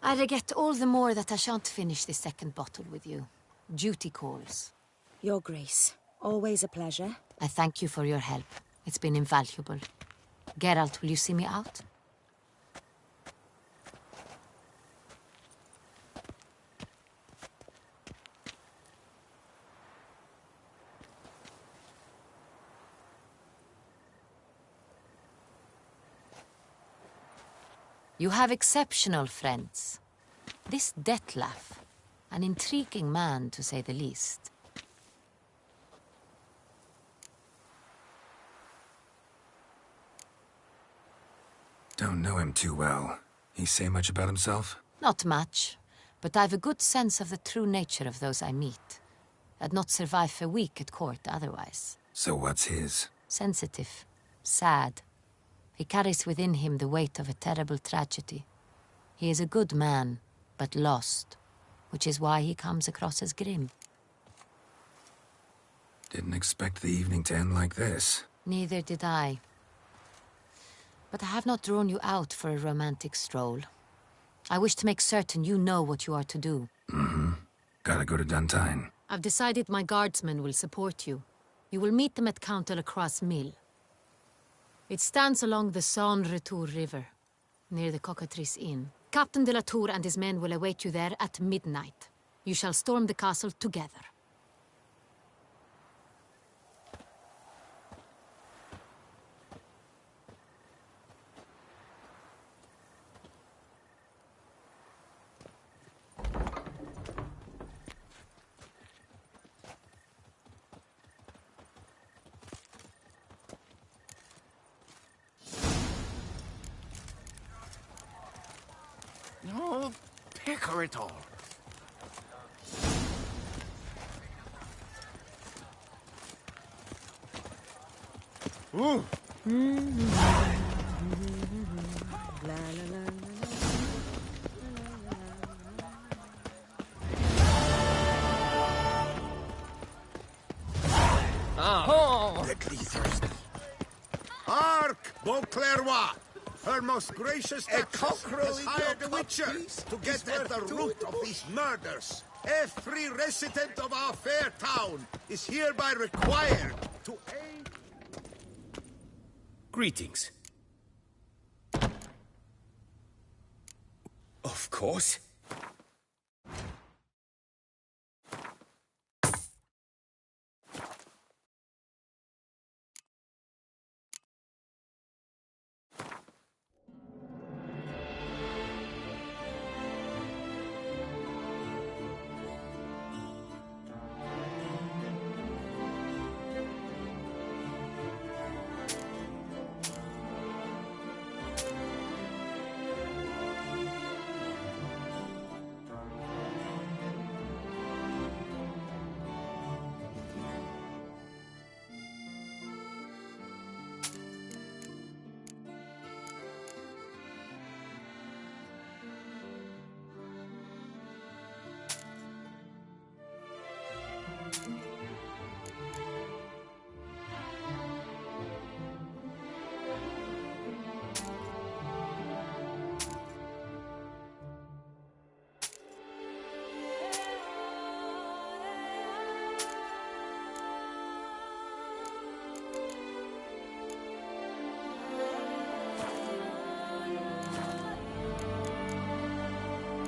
I regret all the more that I shan't finish this second bottle with you. Duty calls. Your Grace, always a pleasure. I thank you for your help. It's been invaluable. Geralt, will you see me out? You have exceptional friends. This Detloff, an intriguing man to say the least. Don't know him too well. He say much about himself? Not much, but I've a good sense of the true nature of those I meet. I'd not survive a week at court otherwise. So what's his? Sensitive, sad. He carries within him the weight of a terrible tragedy. He is a good man, but lost, which is why he comes across as grim. Didn't expect the evening to end like this. Neither did I. But I have not drawn you out for a romantic stroll. I wish to make certain you know what you are to do. Mm-hmm. Gotta go to Duntine. I've decided my guardsmen will support you. You will meet them at Count Delacroix's mill. It stands along the Saône-Retour River, near the Cockatrice Inn. Captain de la Tour and his men will await you there at midnight. You shall storm the castle together. No, pecker it all. Ooh. Deadly thirsty. Hark, Beauclerc! Her most gracious Duchess has hired a witcher to get at the root of these murders. Every resident of our fair town is hereby required to aid... Greetings. Of course.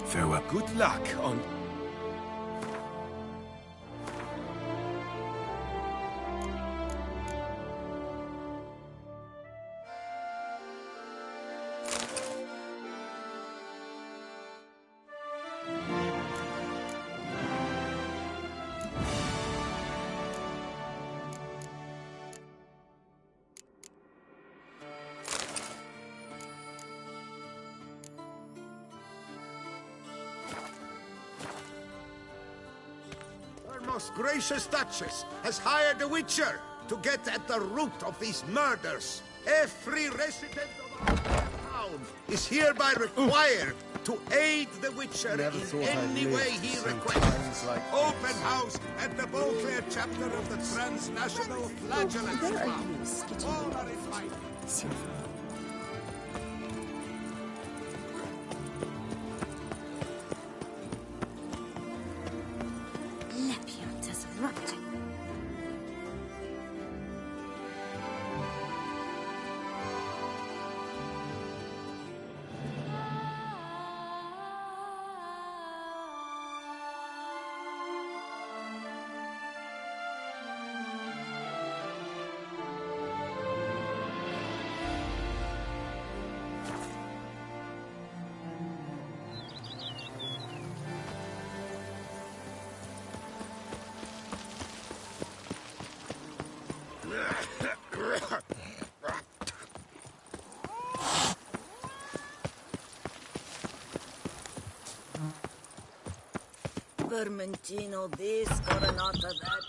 Farewell. Good luck on... Her most gracious Duchess has hired a witcher to get at the root of these murders. Every resident of our fair town is hereby required to aid the witcher in any way he requests. Open house at the Beauclair chapter of the Transnational Flagellant Club. All are invited. Vermentino this, Coronata that.